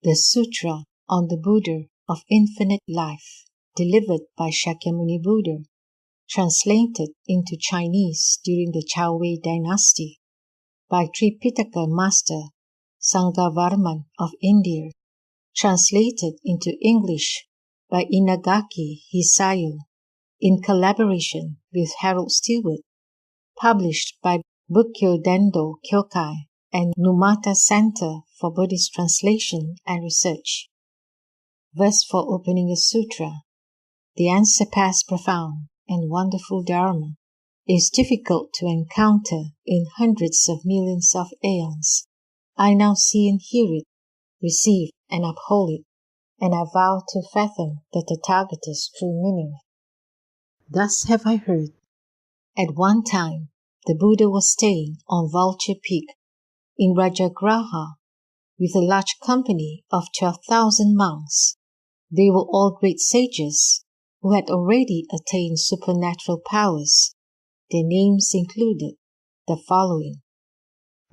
The Sutra on the Buddha of Infinite Life, delivered by Shakyamuni Buddha, translated into Chinese during the Chao Wei dynasty by Tripitaka Master Sanghavarman of India, translated into English by Inagaki Hisayo in collaboration with Harold Stewart, published by Bukkyo Dendo Kyokai and Numata Center for Buddhist Translation and Research. Verse for opening a sutra. The unsurpassed profound and wonderful Dharma is difficult to encounter in hundreds of millions of aeons. I now see and hear it, receive and uphold it, and I vow to fathom the Tathagata's true meaning. Thus have I heard. At one time, the Buddha was staying on Vulture Peak in Rajagraha with a large company of 12,000 monks. They were all great sages who had already attained supernatural powers. Their names included the following: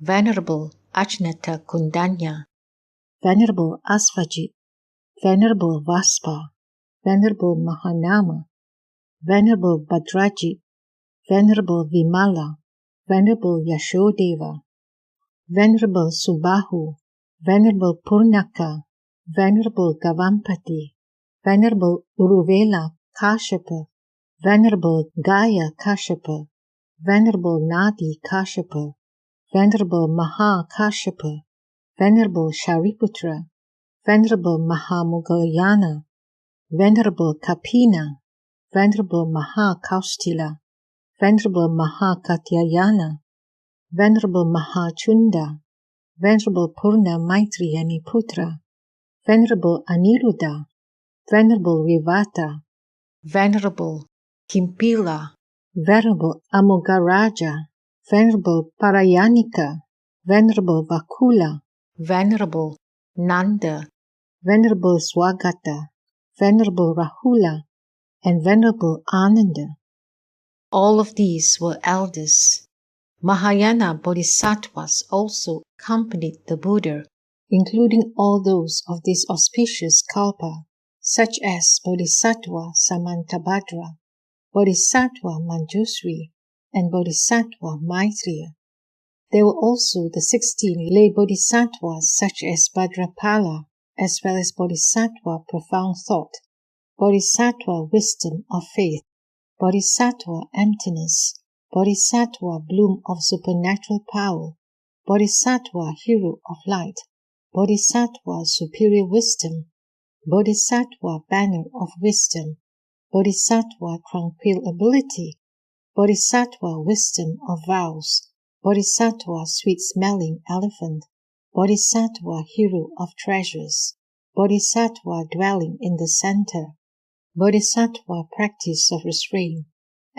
Venerable Ajnata Kundanya, Venerable Asvajit, Venerable Vaspa, Venerable Mahanama, Venerable Bhadrajit, Venerable Vimala, Venerable Yashodeva, Venerable Subahu, Venerable Purnaka, Venerable Gavampati, Venerable Uruvela Kashyapa, Venerable Gaya Kashyapa, Venerable Nadi Kashyapa, Venerable Maha Kashyapa, Venerable Shariputra, Venerable Mahamogalayana, Venerable Kapina, Venerable Maha Kaustila, Venerable Maha Katyayana, Venerable Maha Chunda, Venerable Purna Maitriyani Putra, Venerable Aniruddha, Venerable Rivata, Venerable Kimpila, Venerable Amogaraja, Venerable Parayanika, Venerable Vakula, Venerable Nanda, Venerable Swagata, Venerable Rahula, and Venerable Ananda. All of these were elders. Mahayana Bodhisattvas also accompanied the Buddha, including all those of this auspicious kalpa, such as Bodhisattva Samantabhadra, Bodhisattva Manjusri, and Bodhisattva Maitreya. There were also the 16 lay bodhisattvas such as Bhadrapala, as well as Bodhisattva Profound Thought, Bodhisattva Wisdom of Faith, Bodhisattva Emptiness, Bodhisattva Bloom of Supernatural Power, Bodhisattva Hero of Light, Bodhisattva Superior Wisdom, Bodhisattva Banner of Wisdom, Bodhisattva Tranquil Ability, Bodhisattva Wisdom of Vows, Bodhisattva Sweet-Smelling Elephant, Bodhisattva Hero of Treasures, Bodhisattva Dwelling in the Center, Bodhisattva Practice of Restraint,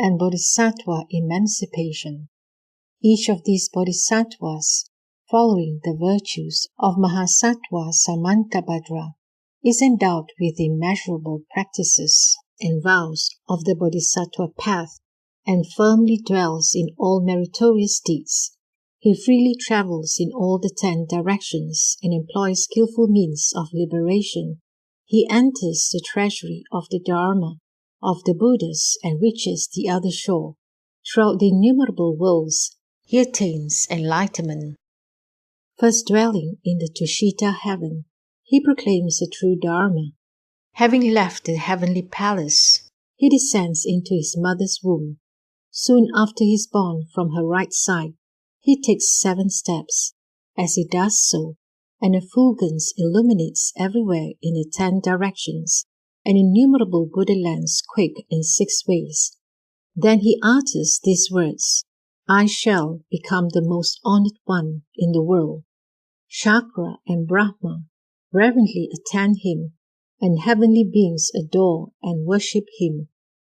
and Bodhisattva Emancipation. Each of these bodhisattvas, following the virtues of Mahasattva Samantabhadra, is endowed with immeasurable practices and vows of the bodhisattva path, and firmly dwells in all meritorious deeds. He freely travels in all the 10 directions and employs skillful means of liberation. He enters the treasury of the Dharma of the Buddhas and reaches the other shore. Throughout the innumerable worlds, he attains enlightenment. First dwelling in the Tushita heaven, he proclaims the true Dharma. Having left the heavenly palace, he descends into his mother's womb. Soon after he is born from her right side, he takes 7 steps. As he does so, an effulgence illuminates everywhere in the 10 directions, and innumerable Buddha lands quake in 6 ways. Then he utters these words: I shall become the most honored one in the world. Chakra and Brahma reverently attend him, and heavenly beings adore and worship him.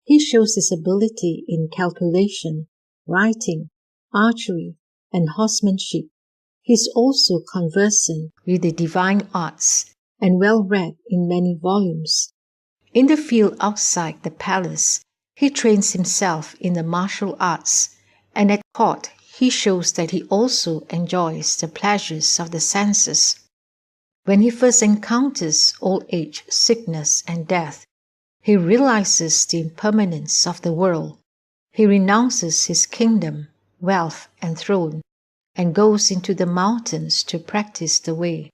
He shows his ability in calculation, writing, archery, and horsemanship. He is also conversant with the divine arts and well read in many volumes. In the field outside the palace, he trains himself in the martial arts, and at court he shows that he also enjoys the pleasures of the senses. When he first encounters old age, sickness, and death, he realizes the impermanence of the world. He renounces his kingdom, wealth, and throne, and goes into the mountains to practice the way.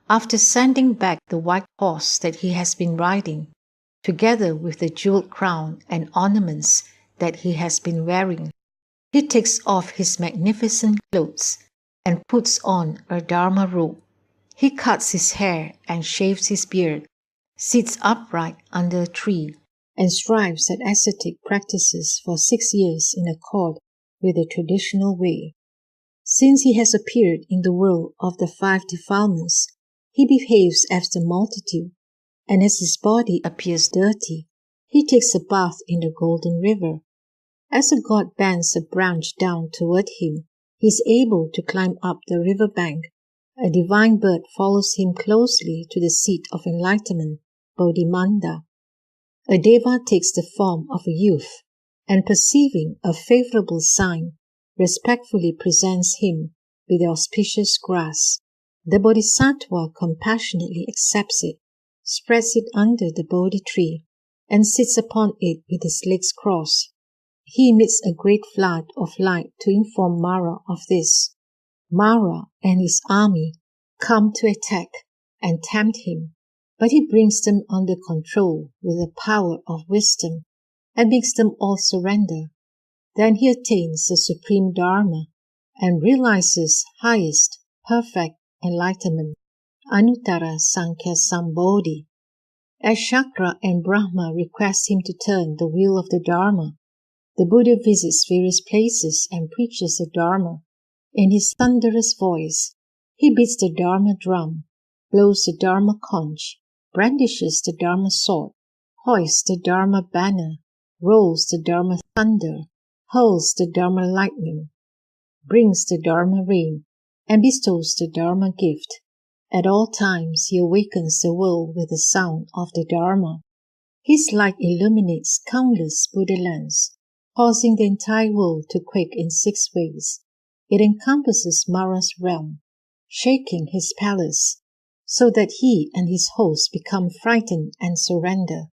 After sending back the white horse that he has been riding, together with the jeweled crown and ornaments that he has been wearing, he takes off his magnificent clothes and puts on a Dharma robe. He cuts his hair and shaves his beard, sits upright under a tree, and strives at ascetic practices for 6 years in accord with the traditional way. Since he has appeared in the world of the 5 defilements, he behaves as the multitude, and as his body appears dirty, he takes a bath in the golden river. As a god bends a branch down toward him, he is able to climb up the river bank. A divine bird follows him closely to the seat of enlightenment, Bodhimanda. A deva takes the form of a youth, and perceiving a favorable sign, respectfully presents him with the auspicious grass. The bodhisattva compassionately accepts it, spreads it under the Bodhi tree, and sits upon it with his legs crossed. He emits a great flood of light to inform Mara of this. Mara and his army come to attack and tempt him, but he brings them under control with the power of wisdom and makes them all surrender. Then he attains the supreme Dharma and realizes highest, perfect enlightenment, Anuttara Sankhya Sambodhi. As Shakra and Brahma request him to turn the wheel of the Dharma, the Buddha visits various places and preaches the Dharma. In his thunderous voice, he beats the Dharma drum, blows the Dharma conch, brandishes the Dharma sword, hoists the Dharma banner, rolls the Dharma thunder, hurls the Dharma lightning, brings the Dharma rain, and bestows the Dharma gift. At all times he awakens the world with the sound of the Dharma. His light illuminates countless Buddha lands, causing the entire world to quake in 6 ways. It encompasses Mara's realm, shaking his palace, so that he and his hosts become frightened and surrender.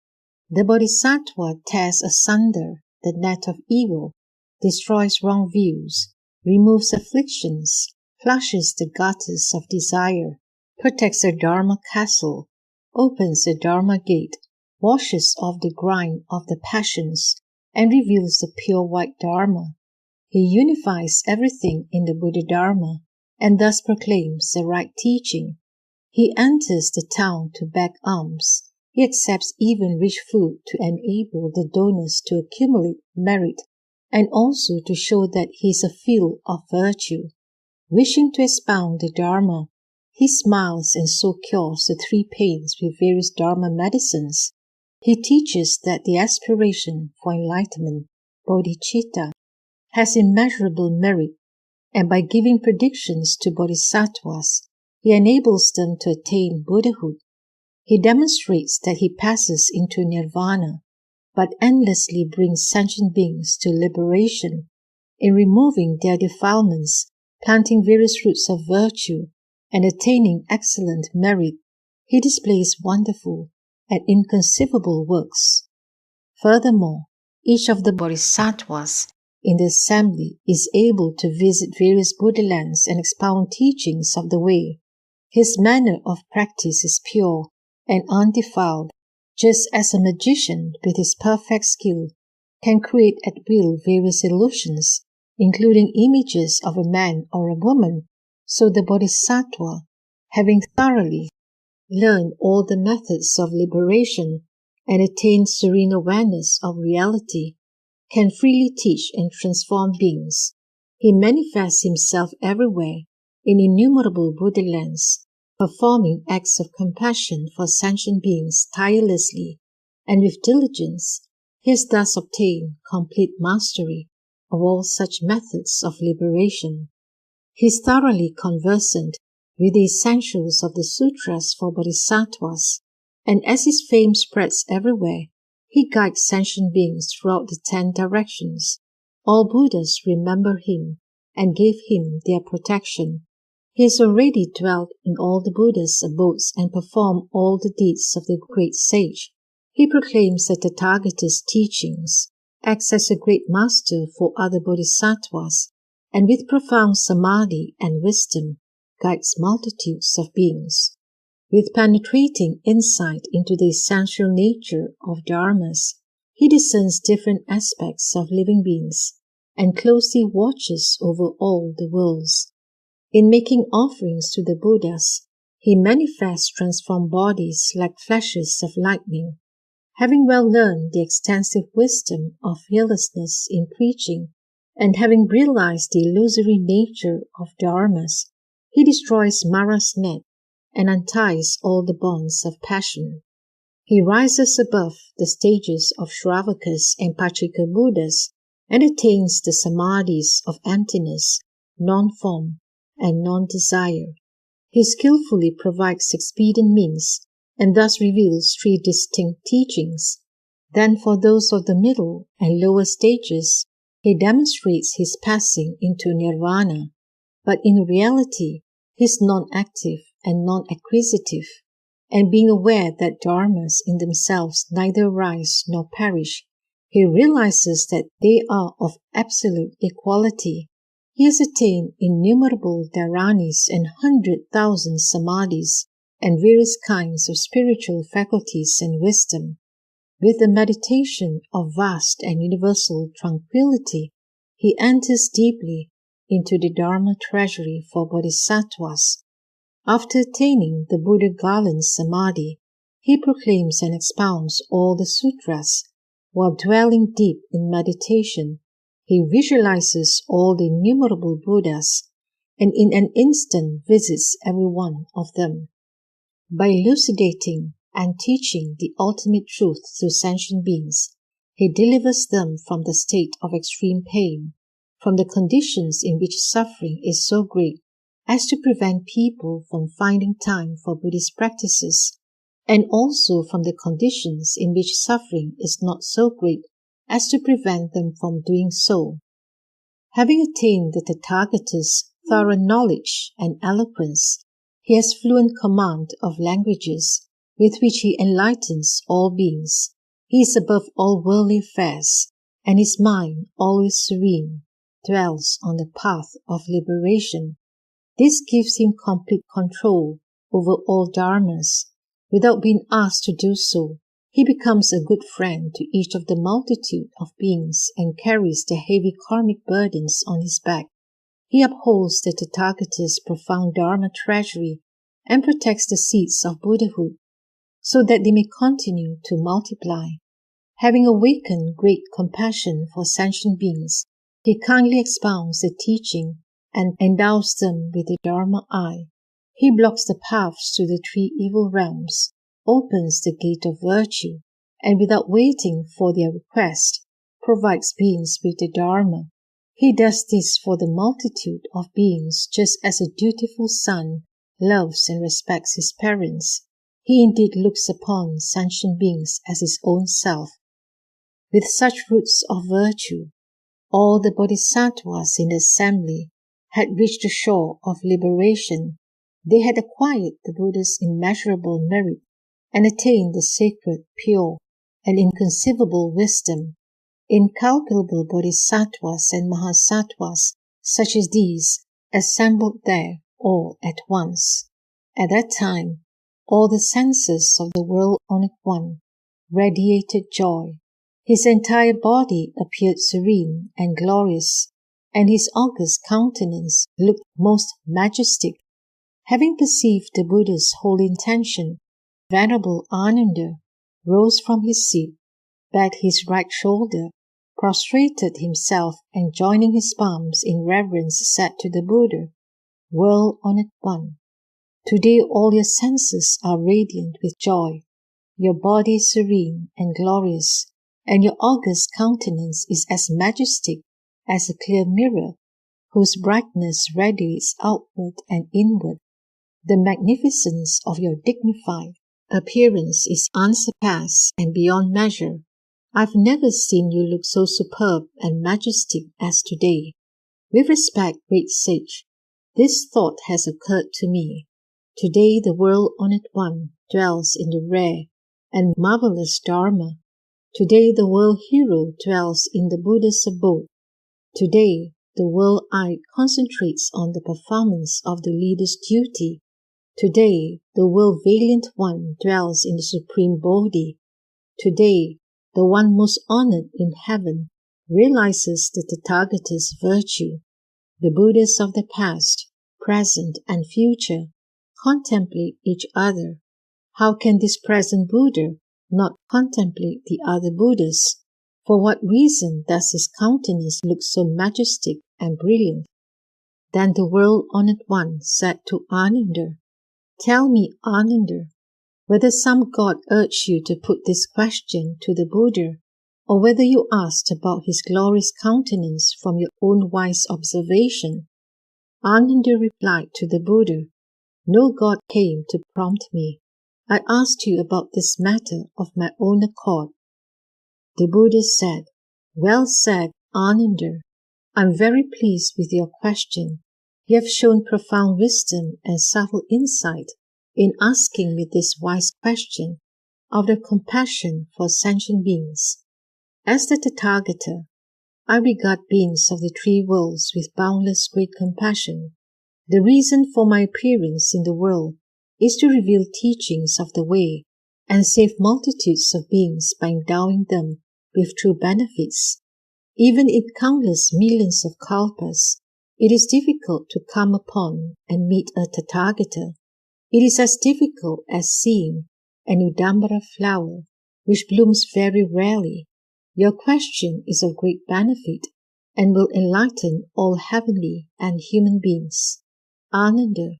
The Bodhisattva tears asunder the net of evil, destroys wrong views, removes afflictions, flushes the gutters of desire, protects the Dharma castle, opens the Dharma gate, washes off the grime of the passions, and reveals the pure white Dharma. He unifies everything in the Buddha Dharma and thus proclaims the right teaching. He enters the town to beg alms. He accepts even rich food to enable the donors to accumulate merit and also to show that he is a field of virtue. Wishing to expound the Dharma, he smiles and so cures the 3 pains with various Dharma medicines. He teaches that the aspiration for enlightenment, bodhicitta, has immeasurable merit, and by giving predictions to bodhisattvas, he enables them to attain Buddhahood. He demonstrates that he passes into nirvana, but endlessly brings sentient beings to liberation. In removing their defilements, planting various roots of virtue, and attaining excellent merit, he displays wonderful and inconceivable works. Furthermore, each of the bodhisattvas in the assembly is able to visit various Buddha lands and expound teachings of the way. His manner of practice is pure and undefiled, just as a magician with his perfect skill can create at will various illusions, including images of a man or a woman. So the bodhisattva, having thoroughly learned all the methods of liberation and attained serene awareness of reality, can freely teach and transform beings. He manifests himself everywhere in innumerable Buddha lands, performing acts of compassion for sentient beings tirelessly and with diligence. He has thus obtained complete mastery of all such methods of liberation. He is thoroughly conversant with the essentials of the sutras for bodhisattvas, and as his fame spreads everywhere, he guides sentient beings throughout the 10 directions. All Buddhas remember him and give him their protection. He has already dwelt in all the Buddha's abodes and performed all the deeds of the great sage. He proclaims the Tathagata's teachings, acts as a great master for other bodhisattvas, and with profound samadhi and wisdom guides multitudes of beings. With penetrating insight into the essential nature of dharmas, he discerns different aspects of living beings and closely watches over all the worlds. In making offerings to the Buddhas, he manifests transformed bodies like flashes of lightning. Having well learned the extensive wisdom of fearlessness in preaching, and having realized the illusory nature of dharmas, he destroys Mara's net and unties all the bonds of passion. He rises above the stages of Shravakas and Pachika Buddhas and attains the samadhis of emptiness, non-form, and non-desire. He skillfully provides expedient means and thus reveals three distinct teachings. Then for those of the middle and lower stages, he demonstrates his passing into nirvana, but in reality he is non-active and non-acquisitive, and being aware that dharmas in themselves neither rise nor perish, he realizes that they are of absolute equality. He has attained innumerable dharanis and 100,000 samadhis and various kinds of spiritual faculties and wisdom. With the meditation of vast and universal tranquility, he enters deeply into the Dharma treasury for bodhisattvas. After attaining the Buddha garland samadhi, he proclaims and expounds all the sutras. While dwelling deep in meditation, he visualizes all the innumerable Buddhas and in an instant visits every one of them. By elucidating and teaching the ultimate truth to sentient beings, he delivers them from the state of extreme pain, from the conditions in which suffering is so great as to prevent people from finding time for Buddhist practices, and also from the conditions in which suffering is not so great as to prevent them from doing so. Having attained the Tathagata's thorough knowledge and eloquence, he has fluent command of languages with which he enlightens all beings. He is above all worldly affairs, and his mind, always serene, dwells on the path of liberation. This gives him complete control over all dharmas. Without being asked to do so, he becomes a good friend to each of the multitude of beings and carries their heavy karmic burdens on his back. He upholds the Tathagata's profound Dharma treasury and protects the seeds of Buddhahood, so that they may continue to multiply. Having awakened great compassion for sentient beings, he kindly expounds the teaching and endows them with the Dharma eye. He blocks the paths to the three evil realms, opens the gate of virtue, and without waiting for their request, provides beings with the Dharma. He does this for the multitude of beings just as a dutiful son loves and respects his parents. He indeed looks upon sentient beings as his own self. With such roots of virtue, all the bodhisattvas in the assembly had reached the shore of liberation. They had acquired the Buddha's immeasurable merit and attained the sacred, pure, and inconceivable wisdom. Incalculable bodhisattvas and mahasattvas such as these assembled there all at once. At that time, all the senses of the world on one radiated joy. His entire body appeared serene and glorious, and his august countenance looked most majestic. Having perceived the Buddha's holy intention, Venerable Ananda rose from his seat, bared his right shoulder, prostrated himself, and joining his palms in reverence said to the Buddha, "World-honored one, today all your senses are radiant with joy, your body is serene and glorious, and your august countenance is as majestic as a clear mirror, whose brightness radiates outward and inward. The magnificence of your dignified appearance is unsurpassed and beyond measure. I've never seen you look so superb and majestic as today. With respect, great sage, This thought has occurred to me. Today the world-honored one dwells in the rare and marvelous Dharma. Today the world hero dwells in the Buddha's abode. Today the world-eyed concentrates on the performance of the leader's duty. Today the world-valiant one dwells in the Supreme Bodhi. Today the one most honored in heaven realizes the Tathagata's virtue. The Buddhas of the past, present, and future contemplate each other. How can this present Buddha not contemplate the other Buddhas? For what reason does his countenance look so majestic and brilliant? Then the world-honored one said to Ananda, "Tell me, Ananda, whether some god urged you to put this question to the Buddha, or whether you asked about his glorious countenance from your own wise observation." Ananda replied to the Buddha, "No god came to prompt me. I asked you about this matter of my own accord." The Buddha said, "Well said, Ananda. I am very pleased with your question. You have shown profound wisdom and subtle insight in asking me this wise question out of compassion for sentient beings. As the Tathagata, I regard beings of the three worlds with boundless great compassion. The reason for my appearance in the world is to reveal teachings of the way and save multitudes of beings by endowing them with true benefits. Even in countless millions of kalpas, it is difficult to come upon and meet a Tathagata. It is as difficult as seeing an Udambara flower, which blooms very rarely. Your question is of great benefit and will enlighten all heavenly and human beings. Ananda,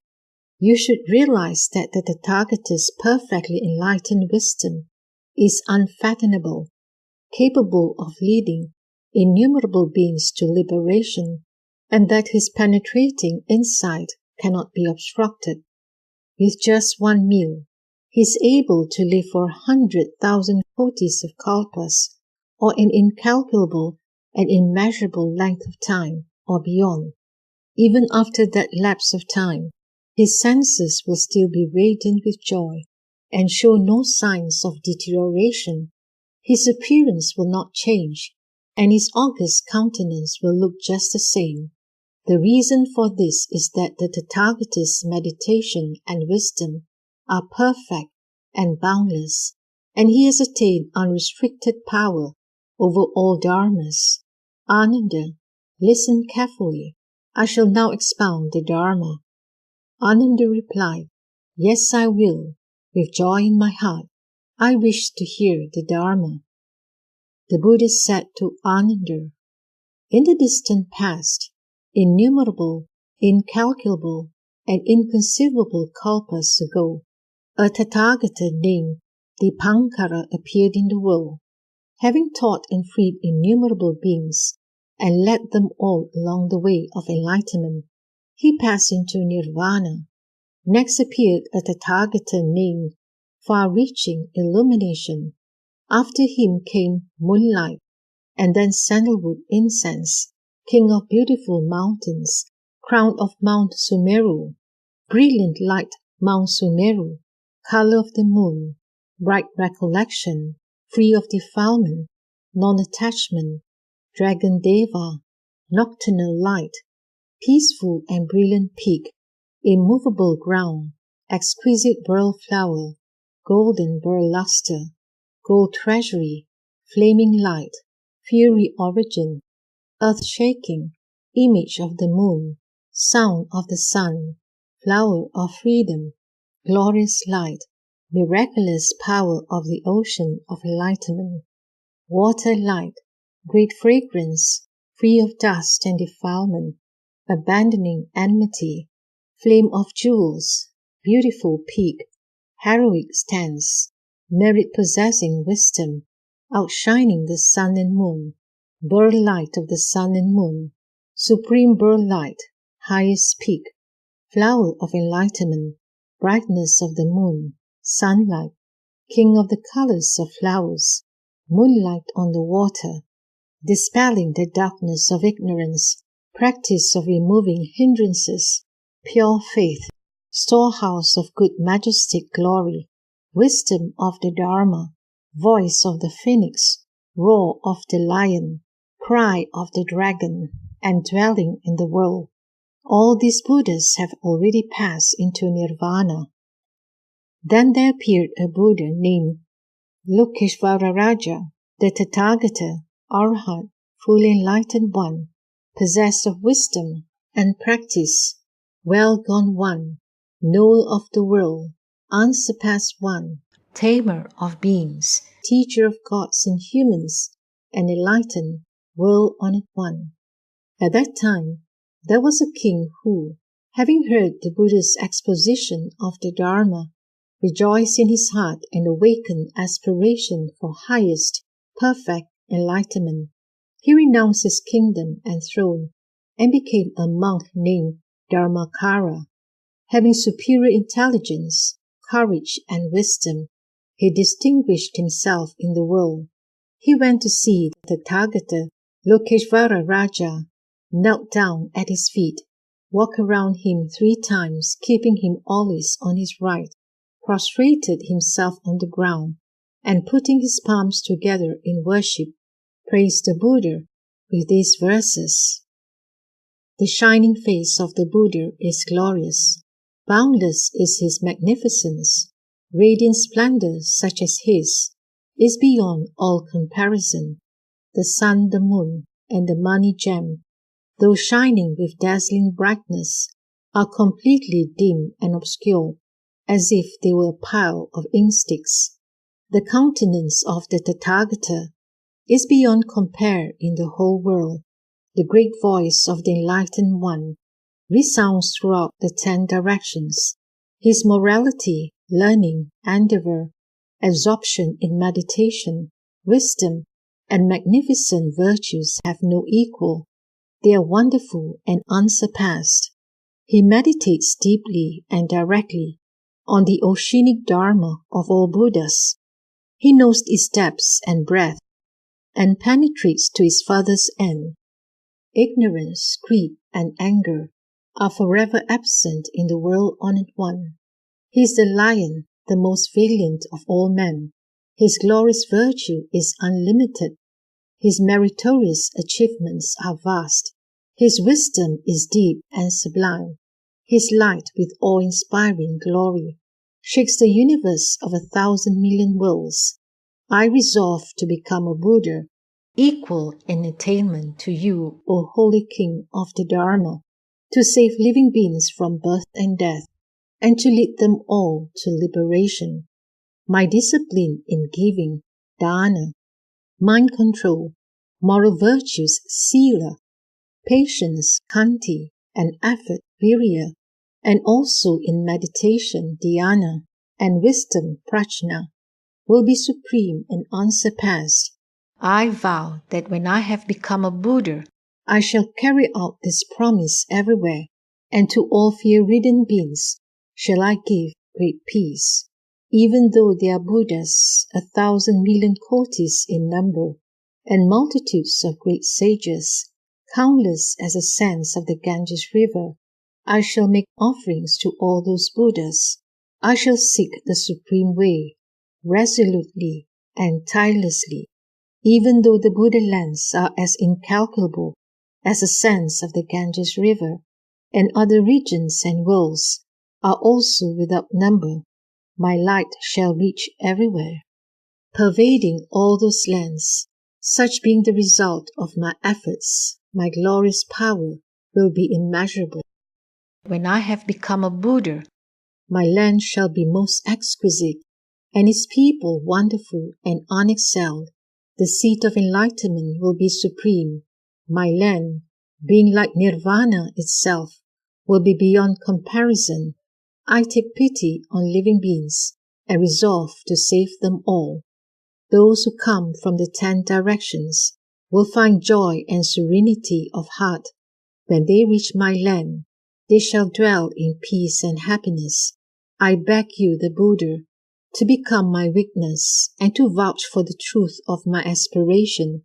you should realize that the Tathagata's perfectly enlightened wisdom is unfathomable, capable of leading innumerable beings to liberation, and that his penetrating insight cannot be obstructed. With just one meal, he is able to live for 100,000 kotis of kalpas, or an incalculable and immeasurable length of time, or beyond. Even after that lapse of time, his senses will still be radiant with joy and show no signs of deterioration. His appearance will not change, and his august countenance will look just the same. The reason for this is that the Tathagata's meditation and wisdom are perfect and boundless, and he has attained unrestricted power over all dharmas. Ananda, listen carefully. I shall now expound the Dharma. Ananda replied, "Yes, I will. With joy in my heart, I wish to hear the Dharma." The Buddha said to Ananda, "In the distant past, innumerable, incalculable, and inconceivable kalpas ago, a Tathagata named Dipankara appeared in the world. Having taught and freed innumerable beings, and led them all along the way of enlightenment, he passed into nirvana. Next appeared a Tathagata named Far-reaching Illumination. After him came moonlight, and then sandalwood incense, king of beautiful mountains, crown of Mount Sumeru, brilliant light Mount Sumeru, color of the moon, bright recollection, free of defilement, non-attachment, Dragon Deva, nocturnal light, peaceful and brilliant peak, immovable ground, exquisite pearl flower, golden pearl luster, gold treasury, flaming light, fury origin, earth shaking, image of the moon, sound of the sun, flower of freedom, glorious light, miraculous power of the ocean of enlightenment, water light, great fragrance, free of dust and defilement, abandoning enmity, flame of jewels, beautiful peak, heroic stance, merit possessing wisdom, outshining the sun and moon, birth light of the sun and moon, supreme birth light, highest peak, flower of enlightenment, brightness of the moon, sunlight, king of the colors of flowers, moonlight on the water, dispelling the darkness of ignorance, practice of removing hindrances, pure faith, storehouse of good majestic glory, wisdom of the Dharma, voice of the phoenix, roar of the lion, cry of the dragon, and dwelling in the world. All these Buddhas have already passed into nirvana. Then there appeared a Buddha named Lokeshvararaja, the Tathagata, Arhat, fully enlightened one, possessed of wisdom and practice, well gone one, knower of the world, unsurpassed one, tamer of beings, teacher of gods and humans, and enlightened, world-honored one. At that time, there was a king who, having heard the Buddha's exposition of the Dharma, rejoiced in his heart and awakened aspiration for highest, perfect enlightenment. He renounced his kingdom and throne and became a monk named Dharmakara. Having superior intelligence, courage, and wisdom, he distinguished himself in the world. He went to see the Tathagata Lokeshvara Raja, knelt down at his feet, walked around him 3 times, keeping him always on his right, prostrated himself on the ground, and putting his palms together in worship, praised the Buddha with these verses. The shining face of the Buddha is glorious. Boundless is his magnificence. Radiant splendor such as his is beyond all comparison. The sun, the moon, and the money gem, though shining with dazzling brightness, are completely dim and obscure, as if they were a pile of ink sticks. The countenance of the Tathagata is beyond compare in the whole world. The great voice of the enlightened one resounds throughout the 10 directions. His morality, learning, endeavor, absorption in meditation, wisdom, and magnificent virtues have no equal. They are wonderful and unsurpassed. He meditates deeply and directly on the oceanic Dharma of all Buddhas. He knows its depths and breadth, and penetrates to its farthest end. Ignorance, greed, and anger are forever absent in the world-honored one. He is the lion, the most valiant of all men. His glorious virtue is unlimited. His meritorious achievements are vast. His wisdom is deep and sublime. His light, with awe-inspiring glory, shakes the universe of 1,000 million worlds. I resolve to become a Buddha, equal in attainment to you, O Holy King of the Dharma, to save living beings from birth and death, and to lead them all to liberation. My discipline in giving, dana, mind control, moral virtues, sila, patience, khanti, and effort, virya, and also in meditation, dhyana, and wisdom, prajna, will be supreme and unsurpassed. I vow that when I have become a Buddha, I shall carry out this promise everywhere, and to all fear-ridden beings shall I give great peace. Even though there are Buddhas 1,000 million kotis in number, and multitudes of great sages, countless as the sands of the Ganges River, I shall make offerings to all those Buddhas. I shall seek the supreme way, resolutely and tirelessly, even though the Buddha lands are as incalculable as the sands of the Ganges River, and other regions and worlds are also without number. My light shall reach everywhere, pervading all those lands. Such being the result of my efforts, my glorious power will be immeasurable. When I have become a Buddha, my land shall be most exquisite, and its people wonderful and unexcelled. The seat of enlightenment will be supreme. My land, being like nirvana itself, will be beyond comparison. I take pity on living beings and resolve to save them all. Those who come from the 10 directions will find joy and serenity of heart. When they reach my land, they shall dwell in peace and happiness. I beg you, the Buddha, to become my witness and to vouch for the truth of my aspiration.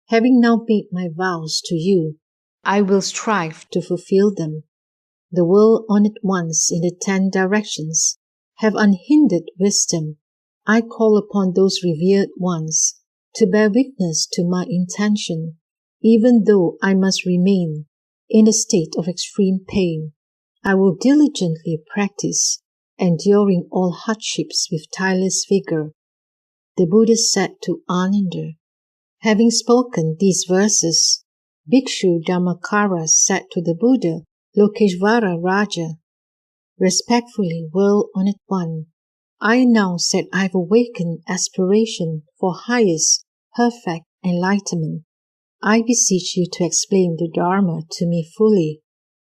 Having now made my vows to you, I will strive to fulfill them. the world-honored ones in the 10 directions have unhindered wisdom, I call upon those revered ones to bear witness to my intention, even though I must remain in a state of extreme pain. I will diligently practice, enduring all hardships with tireless vigor. The Buddha said to Ananda. Having spoken these verses, Bhikshu Dhammakara said to the Buddha, Lokeshvara Raja, respectfully, world-honored one, I announce that I have awakened aspiration for highest, perfect enlightenment. I beseech you to explain the Dharma to me fully,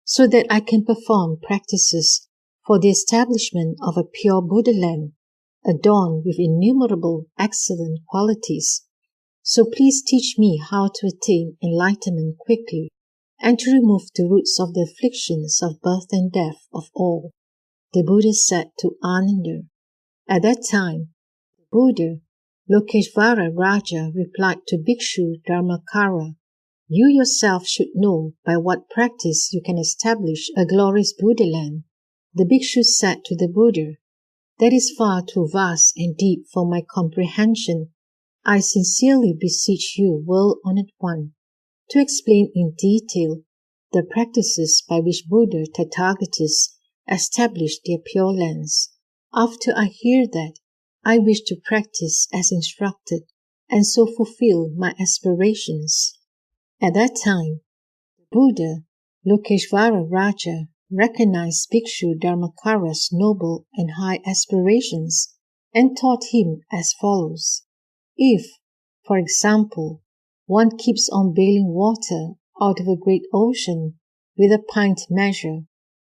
so that I can perform practices for the establishment of a pure Buddha land, adorned with innumerable excellent qualities. So please teach me how to attain enlightenment quickly, and to remove the roots of the afflictions of birth and death of all. The Buddha said to Ananda. At that time, the Buddha, Lokeshvara Raja, replied to Bhikshu Dhammakara, You yourself should know by what practice you can establish a glorious Buddha land. The Bhikshu said to the Buddha, That is far too vast and deep for my comprehension. I sincerely beseech you, world-honored one, to explain in detail the practices by which Buddha Tathagatas established their pure lands. After I hear that, I wish to practice as instructed and so fulfill my aspirations. At that time, the Buddha, Lokeshvara Raja, recognized Bhikshu Dhammakara's noble and high aspirations and taught him as follows. If, for example, one keeps on bailing water out of a great ocean with a pint measure,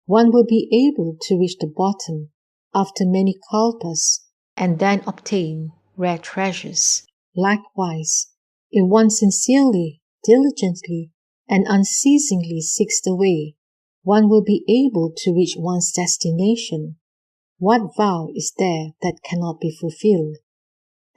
one will be able to reach the bottom after many kalpas and then obtain rare treasures. Likewise, if one sincerely, diligently, and unceasingly seeks the way, one will be able to reach one's destination. What vow is there that cannot be fulfilled?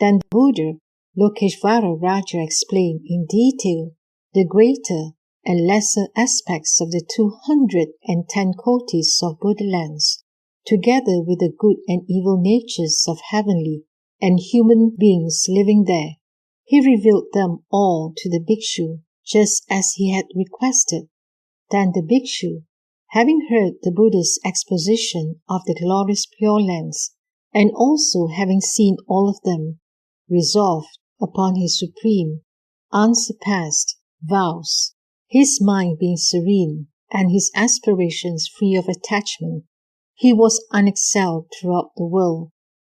Then the Buddha, Lokeshvara Raja, explained in detail the greater and lesser aspects of the 210 kotis of Buddha lands, together with the good and evil natures of heavenly and human beings living there. He revealed them all to the bhikshu, just as he had requested. Then the bhikshu, having heard the Buddha's exposition of the glorious Pure Lands, and also having seen all of them, resolved upon his supreme, unsurpassed vows, his mind being serene and his aspirations free of attachment. He was unexcelled throughout the world.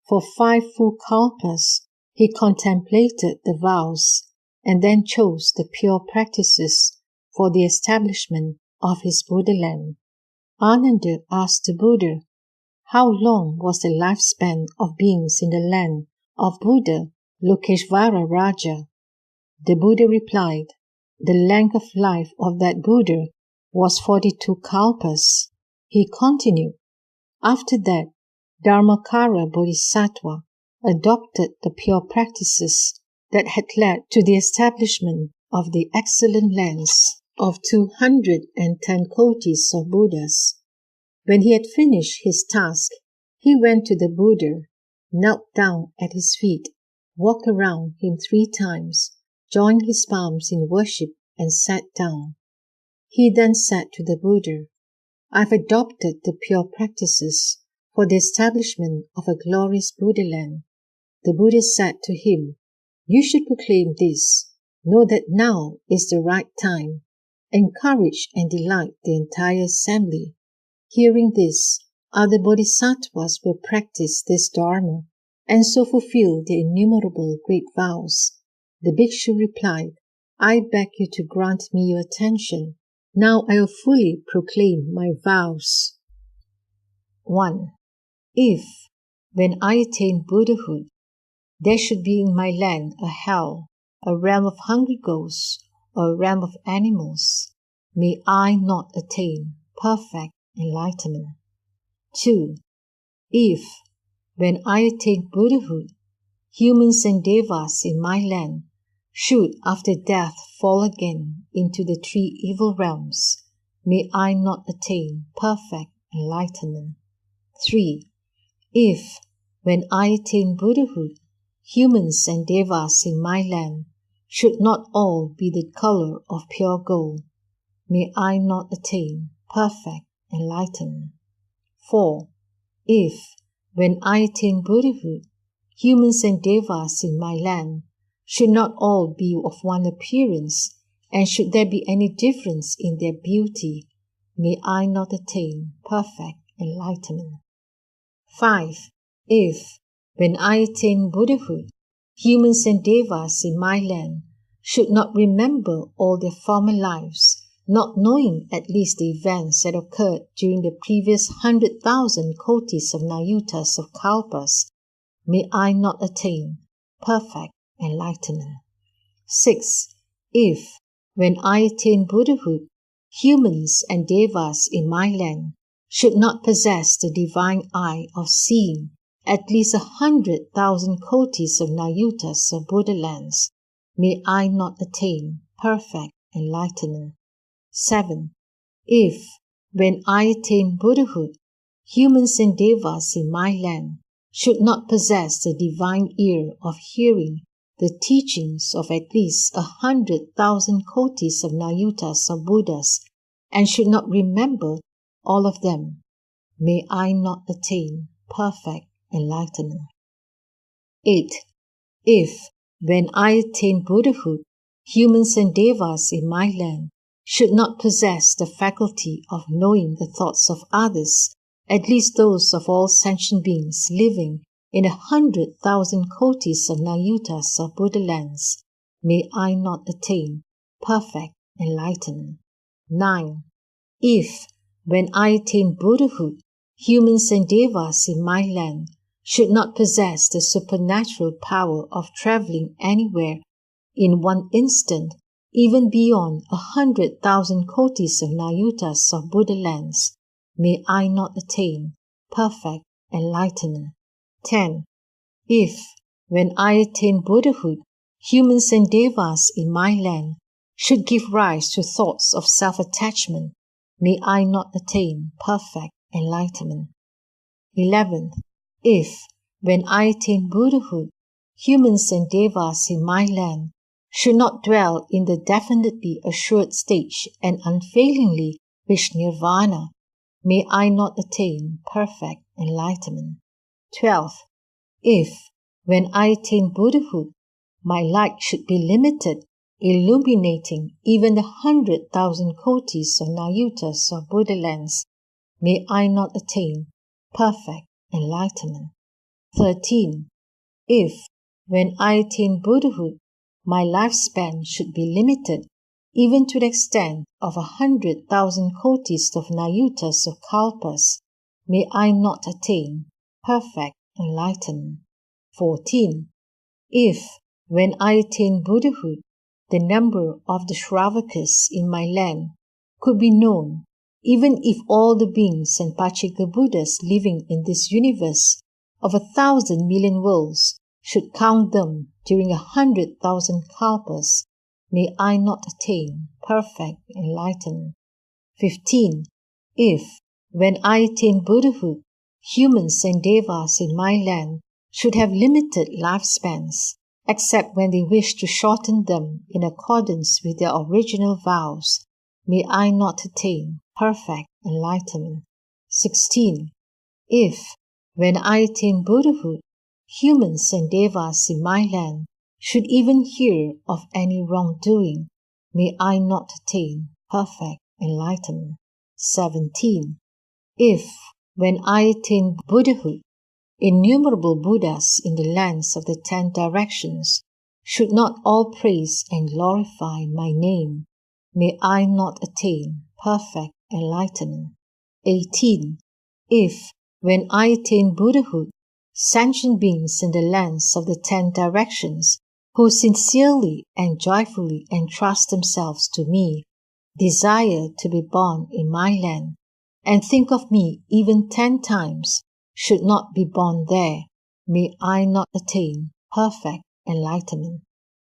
For 5 full kalpas, he contemplated the vows and then chose the pure practices for the establishment of his Buddha land. Ananda asked the Buddha, how long was the lifespan of beings in the land of Buddha Lokeshvara Raja? The Buddha replied, the length of life of that Buddha was 42 kalpas. He continued, after that, Dharmakara Bodhisattva adopted the pure practices that had led to the establishment of the excellent lands of 210 kotis of Buddhas. When he had finished his task, he went to the Buddha, knelt down at his feet, walked around him 3 times, joined his palms in worship, and sat down. He then said to the Buddha, I have adopted the pure practices for the establishment of a glorious Buddha land. The Buddha said to him, you should proclaim this. Know that now is the right time. Encourage and delight the entire assembly. Hearing this, other bodhisattvas will practice this dharma and so fulfill the innumerable great vows. The bhikshu replied, I beg you to grant me your attention. Now I will fully proclaim my vows. 1. If, when I attain Buddhahood, there should be in my land a hell, a realm of hungry ghosts, or a realm of animals, may I not attain perfect enlightenment. 2. If, when I attain Buddhahood, humans and devas in my land should after death fall again into the 3 evil realms, may I not attain perfect enlightenment. 3. If, when I attain Buddhahood, humans and devas in my land should not all be the color of pure gold, may I not attain perfect enlightenment. 4. If, when I attain Buddhahood, humans and devas in my land should not all be of one appearance, and should there be any difference in their beauty, may I not attain perfect enlightenment. 5. If, when I attain Buddhahood, humans and devas in my land should not remember all their former lives, not knowing at least the events that occurred during the previous 100,000 kotis of nayutas of kalpas, may I not attain perfect enlightenment. 6. If, when I attain Buddhahood, humans and devas in my land should not possess the divine eye of seeing at least 100,000 kotis of nayutas of Buddha lands, may I not attain perfect enlightenment. 7. If, when I attain Buddhahood, humans and devas in my land should not possess the divine ear of hearing the teachings of at least 100,000 kotis of nayutas of Buddhas, and should not remember all of them, may I not attain perfect enlightenment. 8. If, when I attain Buddhahood, humans and devas in my land should not possess the faculty of knowing the thoughts of others, at least those of all sentient beings living in 100,000 kotis of nayutas of Buddha lands, may I not attain perfect enlightenment. 9. If, when I attain Buddhahood, humans and devas in my land should not possess the supernatural power of traveling anywhere in one instant, even beyond 100,000 kotis of nayutas of Buddha lands, may I not attain perfect enlightenment. 10. If, when I attain Buddhahood, humans and devas in my land should give rise to thoughts of self-attachment, may I not attain perfect enlightenment. 11. If, when I attain Buddhahood, humans and devas in my land should not dwell in the definitely assured stage and unfailingly reach nirvana, may I not attain perfect enlightenment. 12. If, when I attain Buddhahood, my light should be limited, illuminating even the 100,000 kotis of nayutas of Buddha lands, may I not attain perfect enlightenment. 13. If, when I attain Buddhahood, my lifespan should be limited, even to the extent of 100,000 kotis of nayutas of kalpas, may I not attain perfect enlightenment. 14. If, when I attain Buddhahood, the number of the Shravakas in my land could be known, even if all the beings and Pachika Buddhas living in this universe of 1,000 million worlds should count them during 100,000 kalpas, may I not attain perfect enlightenment. 15. If, when I attain Buddhahood, humans and devas in my land should have limited lifespans, except when they wish to shorten them in accordance with their original vows, may I not attain perfect enlightenment. 16. If, when I attain Buddhahood, humans and devas in my land should even hear of any wrongdoing, may I not attain perfect enlightenment. 17. If, when I attain Buddhahood, innumerable Buddhas in the lands of the 10 directions should not all praise and glorify my name, may I not attain perfect enlightenment. 18. If, when I attain Buddhahood, sentient beings in the lands of the 10 directions who sincerely and joyfully entrust themselves to me, desire to be born in my land, and think of me even 10 times, should not be born there, may I not attain perfect enlightenment.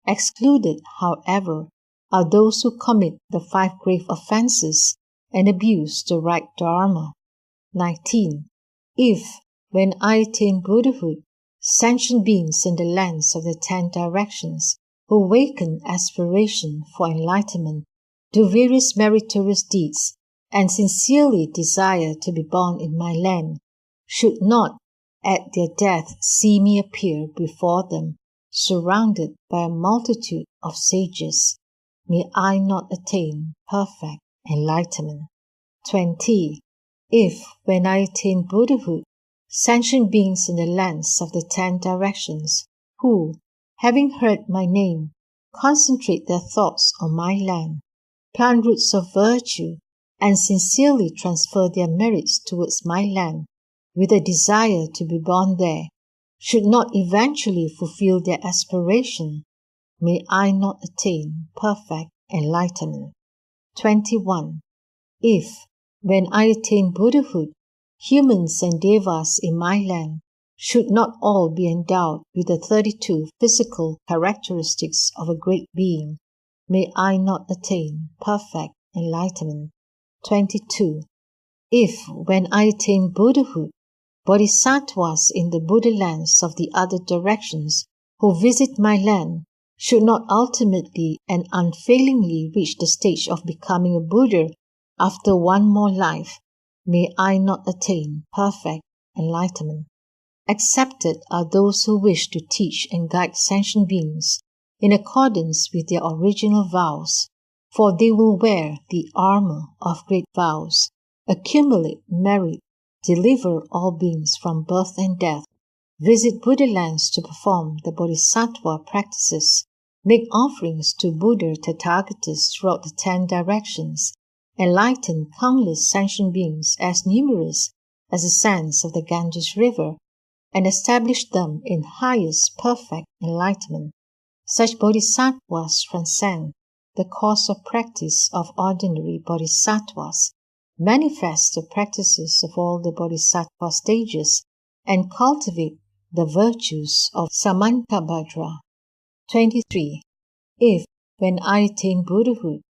Excluded, however, are those who commit the 5 grave offenses and abuse the right Dharma. 19. If, when I attain Buddhahood, sentient beings in the lands of the 10 directions who awaken aspiration for enlightenment, do various meritorious deeds, and sincerely desire to be born in my land, should not at their death see me appear before them, surrounded by a multitude of sages, may I not attain perfect enlightenment. 20. If, when I attain Buddhahood, sentient beings in the lands of the 10 directions, who, having heard my name, concentrate their thoughts on my land, plant roots of virtue, and sincerely transfer their merits towards my land, with a desire to be born there, should not eventually fulfill their aspiration, may I not attain perfect enlightenment. 21. If, when I attain Buddhahood, humans and devas in my land should not all be endowed with the 32 physical characteristics of a great being, may I not attain perfect enlightenment. 22. If, when I attain Buddhahood, bodhisattvas in the Buddha lands of the other directions who visit my land should not ultimately and unfailingly reach the stage of becoming a Buddha after one more life, may I not attain perfect enlightenment. Accepted are those who wish to teach and guide sentient beings in accordance with their original vows, for they will wear the armor of great vows, accumulate merit, deliver all beings from birth and death, visit Buddha lands to perform the bodhisattva practices, make offerings to Buddha Tathagatas throughout the 10 directions, enlighten countless sentient beings as numerous as the sands of the Ganges River, and establish them in highest perfect enlightenment. Such bodhisattvas transcend the course of practice of ordinary bodhisattvas, manifest the practices of all the bodhisattva stages, and cultivate the virtues of Samantabhadra. 23. If, when I attain Buddhahood,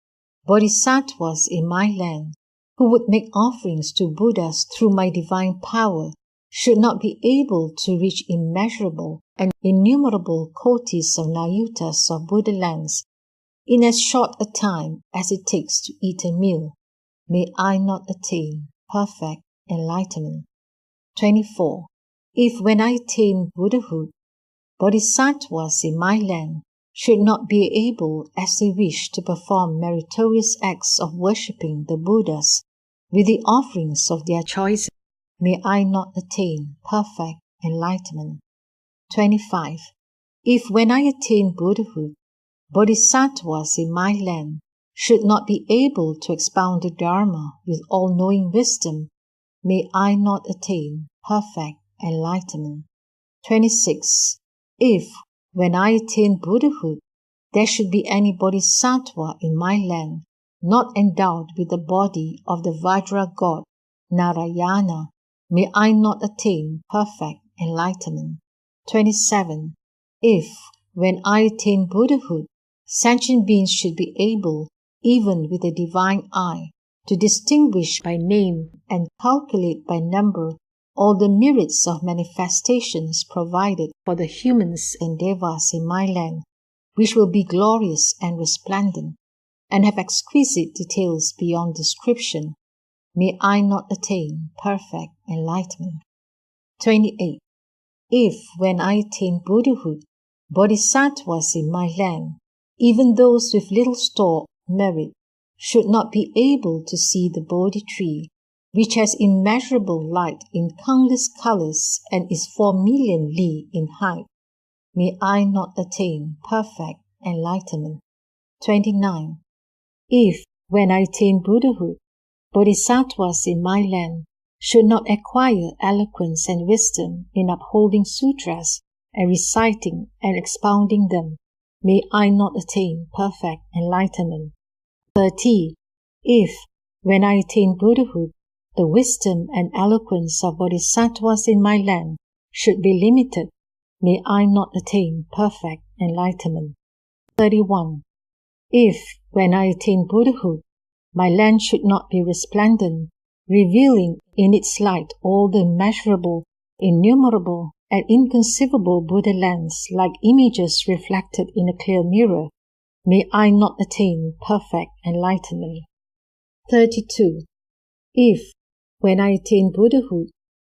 bodhisattvas in my land, who would make offerings to Buddhas through my divine power, should not be able to reach immeasurable and innumerable kotis of nayutas of Buddha lands in as short a time as it takes to eat a meal, may I not attain perfect enlightenment. 24. If, when I attain Buddhahood, bodhisattvas in my land should not be able as they wish to perform meritorious acts of worshipping the Buddhas with the offerings of their choice, may I not attain perfect enlightenment. 25. If, when I attain Buddhahood, bodhisattvas in my land should not be able to expound the Dharma with all-knowing wisdom, may I not attain perfect enlightenment. 26. If, when I attain Buddhahood, there should be any bodhisattva in my land not endowed with the body of the Vajra god Narayana, may I not attain perfect enlightenment. 27. If, when I attain Buddhahood, sentient beings should be able, even with a divine eye, to distinguish by name and calculate by number all the myriads of manifestations provided for the humans and devas in my land, which will be glorious and resplendent, and have exquisite details beyond description, may I not attain perfect enlightenment. 28. If, when I attain Buddhahood, bodhisattvas in my land, even those with little store of merit, should not be able to see the Bodhi tree, which has immeasurable light in countless colors and is 4 million li in height, may I not attain perfect enlightenment. 29. If, when I attain Buddhahood, bodhisattvas in my land should not acquire eloquence and wisdom in upholding sutras and reciting and expounding them, may I not attain perfect enlightenment. 30. If, when I attain Buddhahood, the wisdom and eloquence of bodhisattvas in my land should be limited, may I not attain perfect enlightenment. 31. If, when I attain Buddhahood, my land should not be resplendent, revealing in its light all the immeasurable, innumerable, and inconceivable Buddha lands like images reflected in a clear mirror, may I not attain perfect enlightenment. 32. If, when I attain Buddhahood,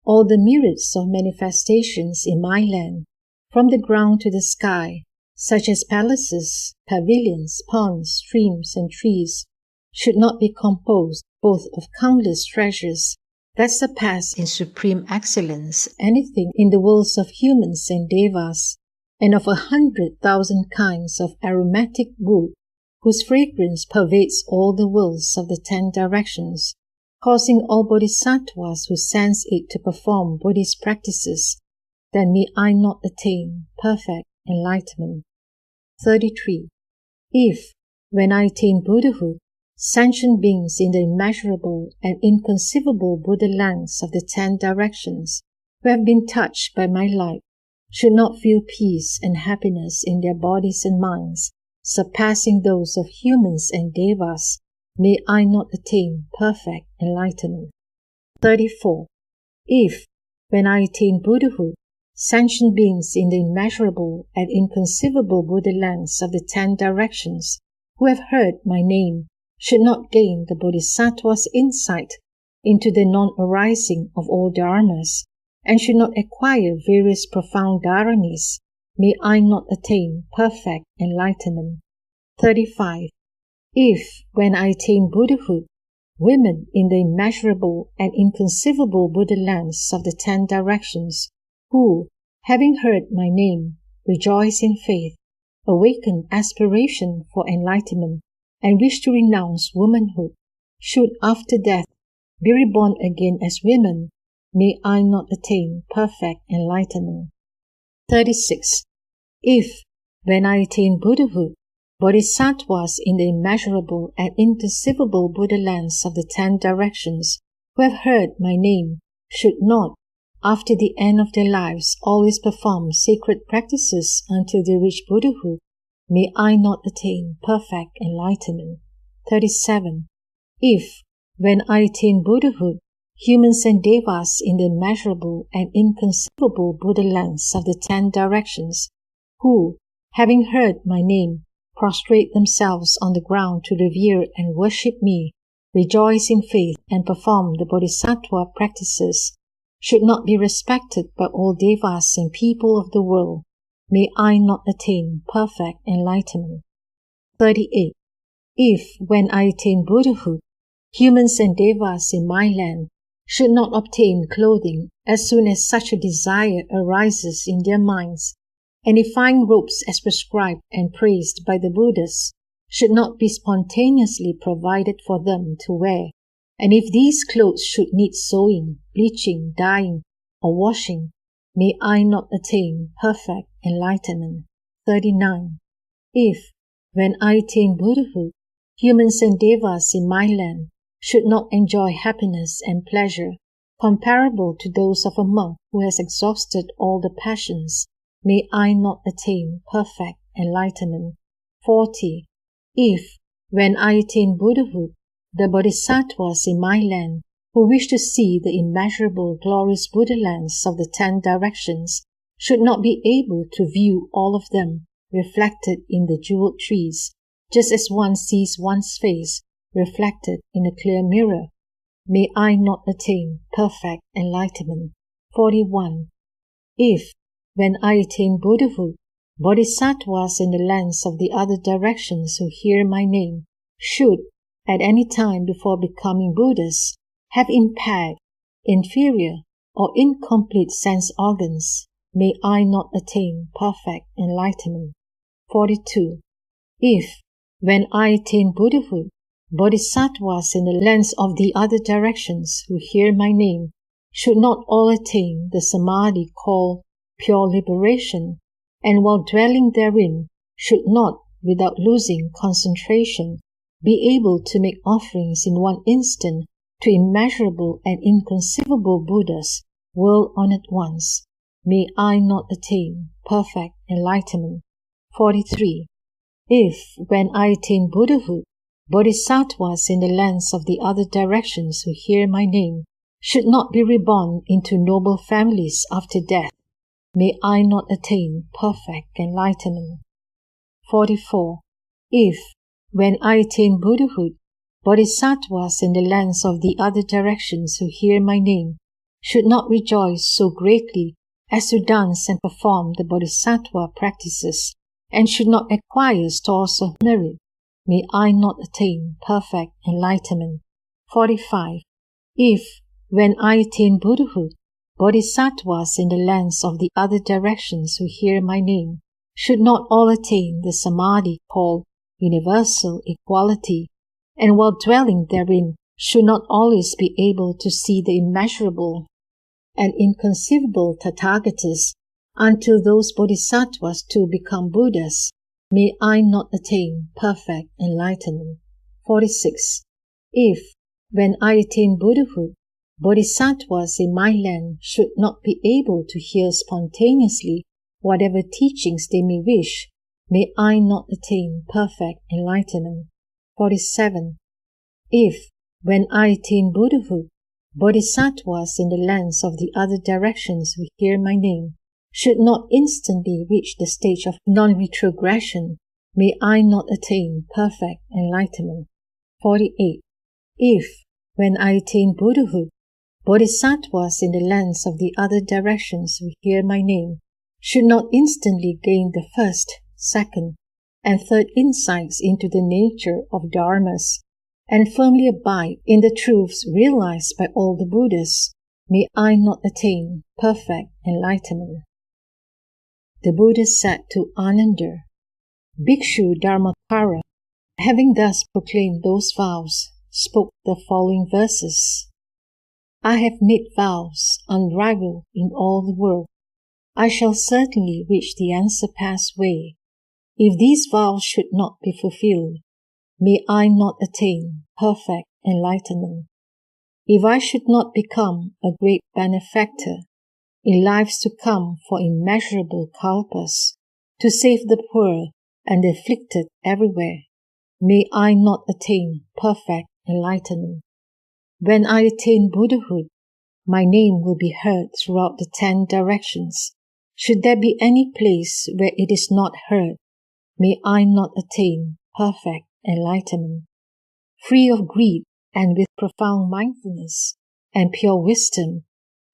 all the myriads of manifestations in my land, from the ground to the sky, such as palaces, pavilions, ponds, streams, and trees, should not be composed both of countless treasures that surpass in supreme excellence anything in the worlds of humans and devas, and of 100,000 kinds of aromatic wood, whose fragrance pervades all the worlds of the 10 directions, causing all bodhisattvas who sense it to perform Buddhist practices, then may I not attain perfect enlightenment. 33. If, when I attain Buddhahood, sentient beings in the immeasurable and inconceivable Buddha lands of the 10 directions, who have been touched by my light, should not feel peace and happiness in their bodies and minds, surpassing those of humans and devas, may I not attain perfect enlightenment. 34. If, when I attain Buddhahood, sentient beings in the immeasurable and inconceivable Buddha lands of the 10 directions, who have heard my name, should not gain the Bodhisattva's insight into the non-arising of all dharmas, and should not acquire various profound dharanis, may I not attain perfect enlightenment. 35. If, when I attain Buddhahood, women in the immeasurable and inconceivable Buddha lands of the 10 directions, who, having heard my name, rejoice in faith, awaken aspiration for enlightenment, and wish to renounce womanhood, should after death be reborn again as women, may I not attain perfect enlightenment. 36. If, when I attain Buddhahood, bodhisattvas in the immeasurable and inconceivable Buddha lands of the 10 directions, who have heard my name, should not, after the end of their lives, always perform sacred practices until they reach Buddhahood, may I not attain perfect enlightenment. 37. If, when I attain Buddhahood, humans and devas in the immeasurable and inconceivable Buddha lands of the 10 directions, who, having heard my name, prostrate themselves on the ground to revere and worship me, rejoice in faith, and perform the bodhisattva practices, should not be respected by all devas and people of the world, may I not attain perfect enlightenment. 38. If, when I attain Buddhahood, humans and devas in my land should not obtain clothing as soon as such a desire arises in their minds, and if fine robes as prescribed and praised by the Buddhas should not be spontaneously provided for them to wear, and if these clothes should need sewing, bleaching, dyeing, or washing, may I not attain perfect enlightenment. 39. If, when I attain Buddhahood, humans and devas in my land should not enjoy happiness and pleasure comparable to those of a monk who has exhausted all the passions, may I not attain perfect enlightenment. 40. If, when I attain Buddhahood, the bodhisattvas in my land who wish to see the immeasurable glorious Buddha lands of the 10 directions should not be able to view all of them reflected in the jeweled trees, just as one sees one's face reflected in a clear mirror, may I not attain perfect enlightenment. 41. If, when I attain Buddhahood, bodhisattvas in the lands of the other directions who hear my name should, at any time before becoming Buddhas, have impaired, inferior, or incomplete sense organs, may I not attain perfect enlightenment. 42. If, when I attain Buddhahood, bodhisattvas in the lands of the other directions who hear my name should not all attain the samadhi called pure liberation, and while dwelling therein should not, without losing concentration, be able to make offerings in one instant to immeasurable and inconceivable Buddhas, world-honored ones, may I not attain perfect enlightenment. 43. If, when I attain Buddhahood, Bodhisattvas in the lands of the other directions who hear my name should not be reborn into noble families after death. May I not attain perfect enlightenment. 44. If, when I attain Buddhahood, Bodhisattvas in the lands of the other directions who hear my name should not rejoice so greatly as to dance and perform the Bodhisattva practices, and should not acquire stores of merit, may I not attain perfect enlightenment. 45. If, when I attain Buddhahood, Bodhisattvas in the lands of the other directions who hear my name should not all attain the samadhi called universal equality, and while dwelling therein should not always be able to see the immeasurable and inconceivable Tathagatas until those Bodhisattvas too become Buddhas, may I not attain perfect enlightenment. 46. If, when I attain Buddhahood, Bodhisattvas in my land should not be able to hear spontaneously whatever teachings they may wish, may I not attain perfect enlightenment. 47. If, when I attain Buddhahood, Bodhisattvas in the lands of the other directions who hear my name should not instantly reach the stage of non-retrogression, may I not attain perfect enlightenment. 48. If, when I attain Buddhahood, Bodhisattvas in the lands of the other directions who hear my name should not instantly gain the first, second, and third insights into the nature of dharmas, and firmly abide in the truths realized by all the Buddhas, may I not attain perfect enlightenment. The Buddha said to Ananda, Bhikshu Dharmakara, having thus proclaimed those vows, spoke the following verses. I have made vows unrivaled in all the world. I shall certainly reach the unsurpassed way. If these vows should not be fulfilled, may I not attain perfect enlightenment. If I should not become a great benefactor in lives to come for immeasurable kalpas, to save the poor and the afflicted everywhere, may I not attain perfect enlightenment. When I attain Buddhahood, my name will be heard throughout the 10 directions. Should there be any place where it is not heard, may I not attain perfect enlightenment. Free of greed and with profound mindfulness and pure wisdom,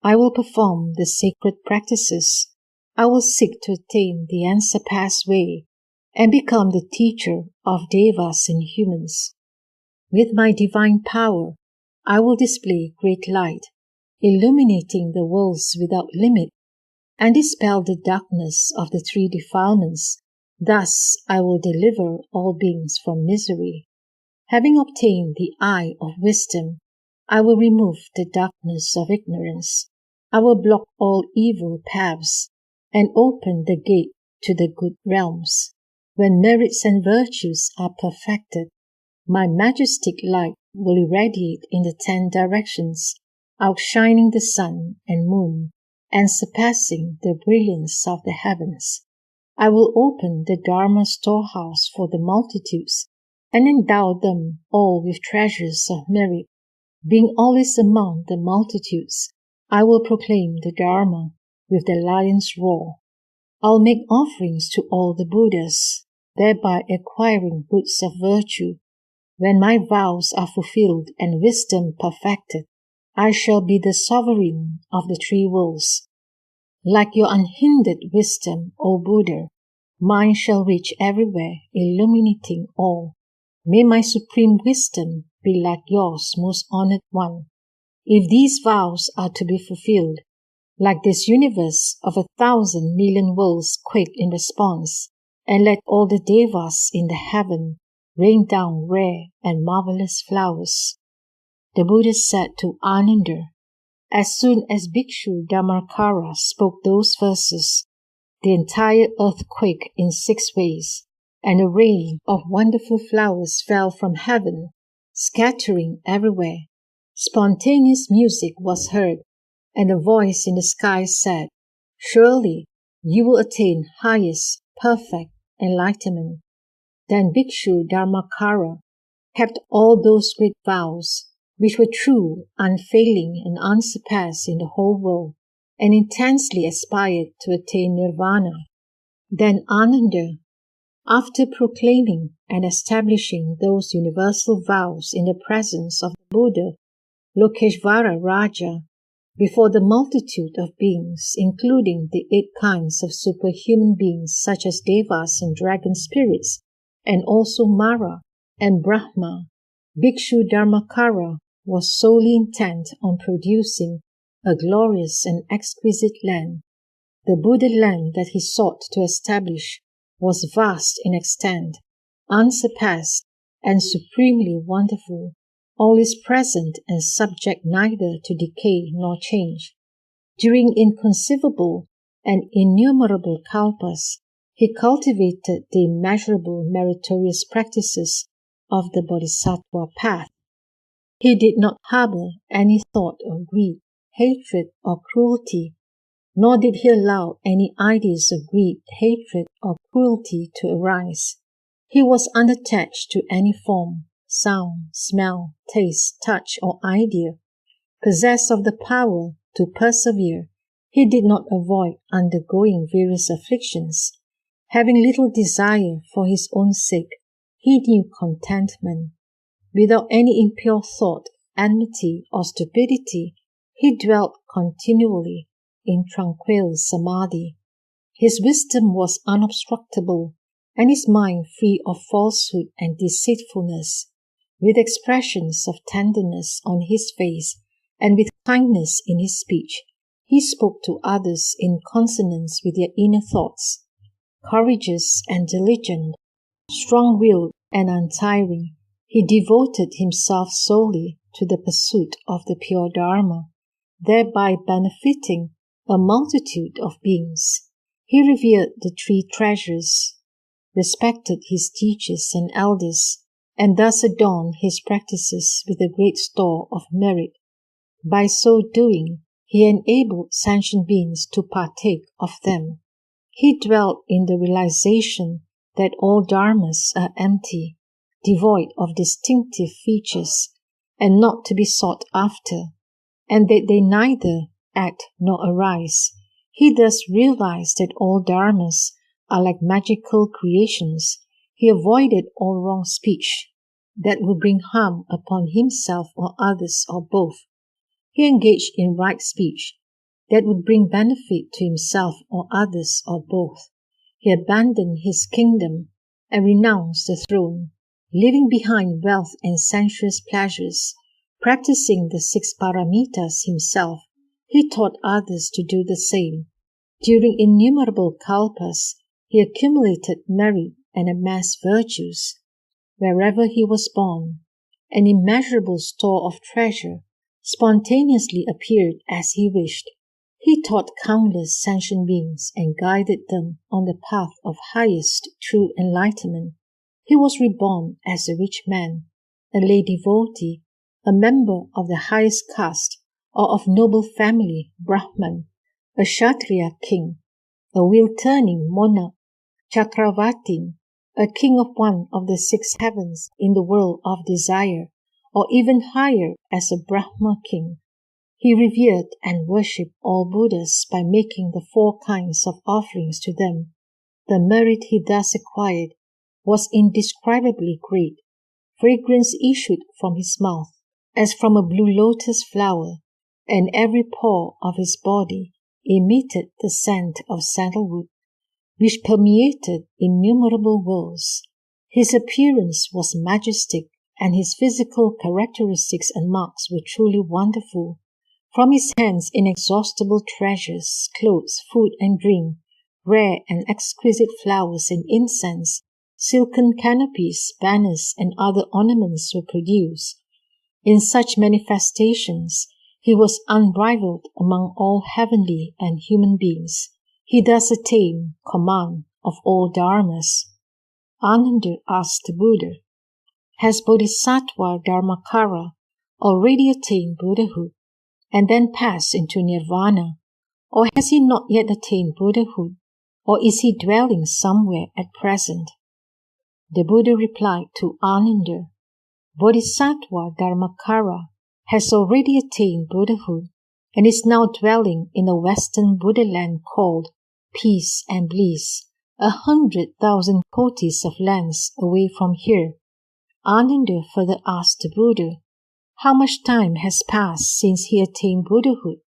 I will perform the sacred practices. I will seek to attain the unsurpassed way and become the teacher of devas and humans. With my divine power, I will display great light, illuminating the worlds without limit, and dispel the darkness of the 3 defilements. Thus I will deliver all beings from misery. Having obtained the eye of wisdom, I will remove the darkness of ignorance. I will block all evil paths and open the gate to the good realms. When merits and virtues are perfected, my majestic light will irradiate in the 10 directions, outshining the sun and moon, and surpassing the brilliance of the heavens. I will open the Dharma storehouse for the multitudes, and endow them all with treasures of merit. Being always among the multitudes, I will proclaim the Dharma with the lion's roar. I'll make offerings to all the Buddhas, thereby acquiring goods of virtue. When my vows are fulfilled and wisdom perfected, I shall be the sovereign of the 3 worlds. Like your unhindered wisdom, O Buddha, mine shall reach everywhere, illuminating all. May my supreme wisdom be like yours, most honored one. If these vows are to be fulfilled, like this universe of 1,000 million worlds quake in response, and let all the devas in the heaven rain down rare and marvelous flowers. The Buddha said to Ananda, as soon as Bhikshu Dharmakara spoke those verses, the entire earth quaked in 6 ways, and a rain of wonderful flowers fell from heaven, scattering everywhere. Spontaneous music was heard, and a voice in the sky said, Surely you will attain highest, perfect enlightenment. Then Bhikshu Dharmakara, kept all those great vows, which were true, unfailing, and unsurpassed in the whole world, and intensely aspired to attain nirvana. Then Ananda, after proclaiming and establishing those universal vows in the presence of the Buddha, Lokeshvara Raja, before the multitude of beings, including the 8 kinds of superhuman beings such as devas and dragon spirits, and also Mara and Brahma, Bhikshu Dharmakara was solely intent on producing a glorious and exquisite land. The Buddha land that he sought to establish was vast in extent, unsurpassed, and supremely wonderful, always present and subject neither to decay nor change. During inconceivable and innumerable kalpas, he cultivated the immeasurable meritorious practices of the Bodhisattva path. He did not harbor any thought of greed, hatred, or cruelty, nor did he allow any ideas of greed, hatred, or cruelty to arise. He was unattached to any form, sound, smell, taste, touch, or idea. Possessed of the power to persevere, he did not avoid undergoing various afflictions. Having little desire for his own sake, he knew contentment. Without any impure thought, enmity, or stupidity, he dwelt continually in tranquil samadhi. His wisdom was unobstructable, and his mind free of falsehood and deceitfulness. With expressions of tenderness on his face and with kindness in his speech, he spoke to others in consonance with their inner thoughts. Courageous and diligent, strong-willed and untiring, he devoted himself solely to the pursuit of the pure Dharma, thereby benefiting a multitude of beings. He revered the 3 treasures, respected his teachers and elders, and thus adorned his practices with a great store of merit. By so doing, he enabled sentient beings to partake of them. He dwelt in the realization that all dharmas are empty, devoid of distinctive features, and not to be sought after, and that they neither act nor arise. He thus realized that all dharmas are like magical creations. He avoided all wrong speech that would bring harm upon himself or others or both. He engaged in right speech that would bring benefit to himself or others or both. He abandoned his kingdom and renounced the throne, leaving behind wealth and sensuous pleasures. Practicing the 6 paramitas himself, he taught others to do the same. During innumerable kalpas, he accumulated merit and amassed virtues. Wherever he was born, an immeasurable store of treasure spontaneously appeared as he wished. He taught countless sentient beings and guided them on the path of highest true enlightenment. He was reborn as a rich man, a lay devotee, a member of the highest caste or of noble family, Brahman, a Kshatriya king, a wheel-turning monarch, Chakravartin, a king of one of the 6 heavens in the world of desire, or even higher as a Brahma king. He revered and worshipped all Buddhas by making the 4 kinds of offerings to them. The merit he thus acquired was indescribably great. Fragrance issued from his mouth as from a blue lotus flower, and every pore of his body emitted the scent of sandalwood, which permeated innumerable worlds. His appearance was majestic, and his physical characteristics and marks were truly wonderful. From his hands inexhaustible treasures, clothes, food and drink, rare and exquisite flowers and incense, silken canopies, banners, and other ornaments were produced. In such manifestations, he was unrivaled among all heavenly and human beings. He thus attained command of all dharmas. Ananda asked the Buddha, "Has Bodhisattva Dharmakara already attained Buddhahood and then passed into nirvana, or has he not yet attained Buddhahood, or is he dwelling somewhere at present?" The Buddha replied to Ananda, Bodhisattva Dharmakara has already attained Buddhahood and is now dwelling in a Western Buddha land called Peace and Bliss, 100,000 kotis of lands away from here. Ananda further asked the Buddha, how much time has passed since he attained Buddhahood?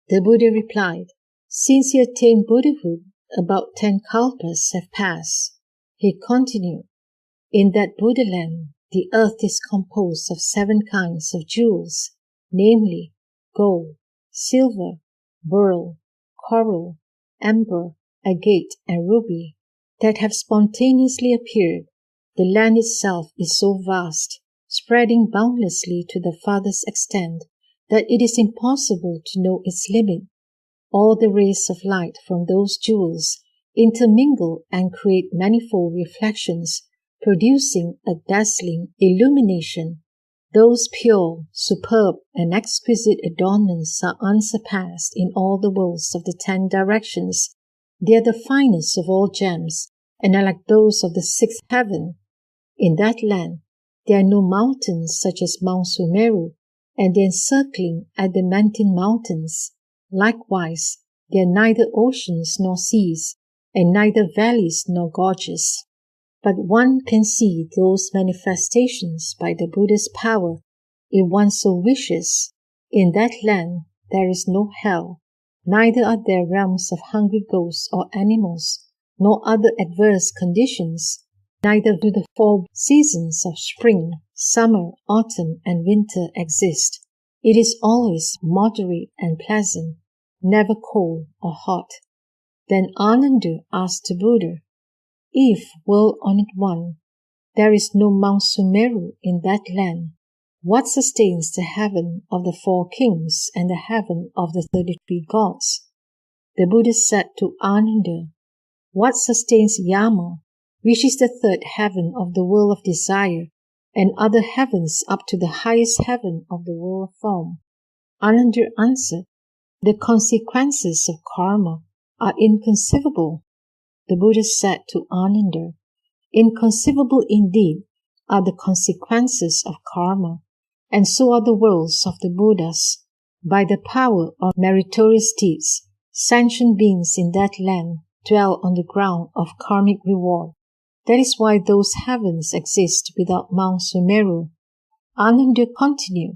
The Buddha replied, since he attained Buddhahood, about 10 kalpas have passed. He continued, in that Buddha land, the earth is composed of 7 kinds of jewels, namely gold, silver, beryl, coral, amber, agate, and ruby, that have spontaneously appeared. The land itself is so vast, spreading boundlessly to the farthest extent, that it is impossible to know its limit. All the rays of light from those jewels intermingle and create manifold reflections, producing a dazzling illumination. Those pure, superb, and exquisite adornments are unsurpassed in all the worlds of the 10 directions. They are the finest of all gems, and are like those of the 6th heaven. In that land, there are no mountains such as Mount Sumeru, and the encircling adamantine mountains. Likewise, there are neither oceans nor seas, and neither valleys nor gorges. But one can see those manifestations by the Buddha's power, if one so wishes. In that land there is no hell, neither are there realms of hungry ghosts or animals, nor other adverse conditions, neither do the 4 seasons of spring, summer, autumn, and winter exist. It is always moderate and pleasant, never cold or hot. Then Ananda asked the Buddha, if, World-Honored One, there is no Mount Sumeru in that land, what sustains the heaven of the 4 kings and the heaven of the 33 gods? The Buddha said to Ananda, what sustains Yama, which is the 3rd heaven of the world of desire, and other heavens up to the highest heaven of the world of form? Ananda answered, the consequences of karma are inconceivable. The Buddha said to Ananda, inconceivable indeed are the consequences of karma, and so are the worlds of the Buddhas. By the power of meritorious deeds, sentient beings in that land dwell on the ground of karmic reward. That is why those heavens exist without Mount Sumeru. Ananda continued,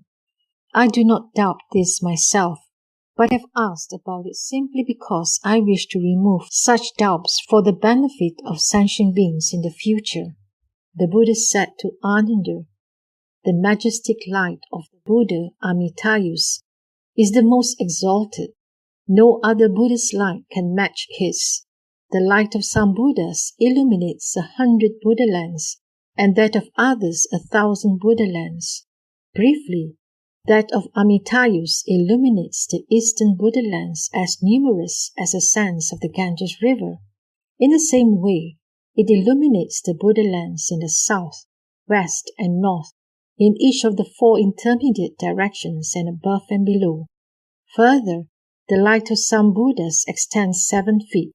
I do not doubt this myself, but have asked about it simply because I wish to remove such doubts for the benefit of sentient beings in the future. The Buddha said to Ananda, the majestic light of the Buddha Amita is the most exalted. No other Buddha's light can match his. The light of some Buddhas illuminates 100 Buddha lands, and that of others 1,000 Buddha lands. Briefly, that of Amita illuminates the eastern Buddha lands as numerous as the sands of the Ganges River. In the same way, it illuminates the Buddha lands in the south, west, and north, in each of the 4 intermediate directions and above and below. Further, the light of some Buddhas extends 7 feet,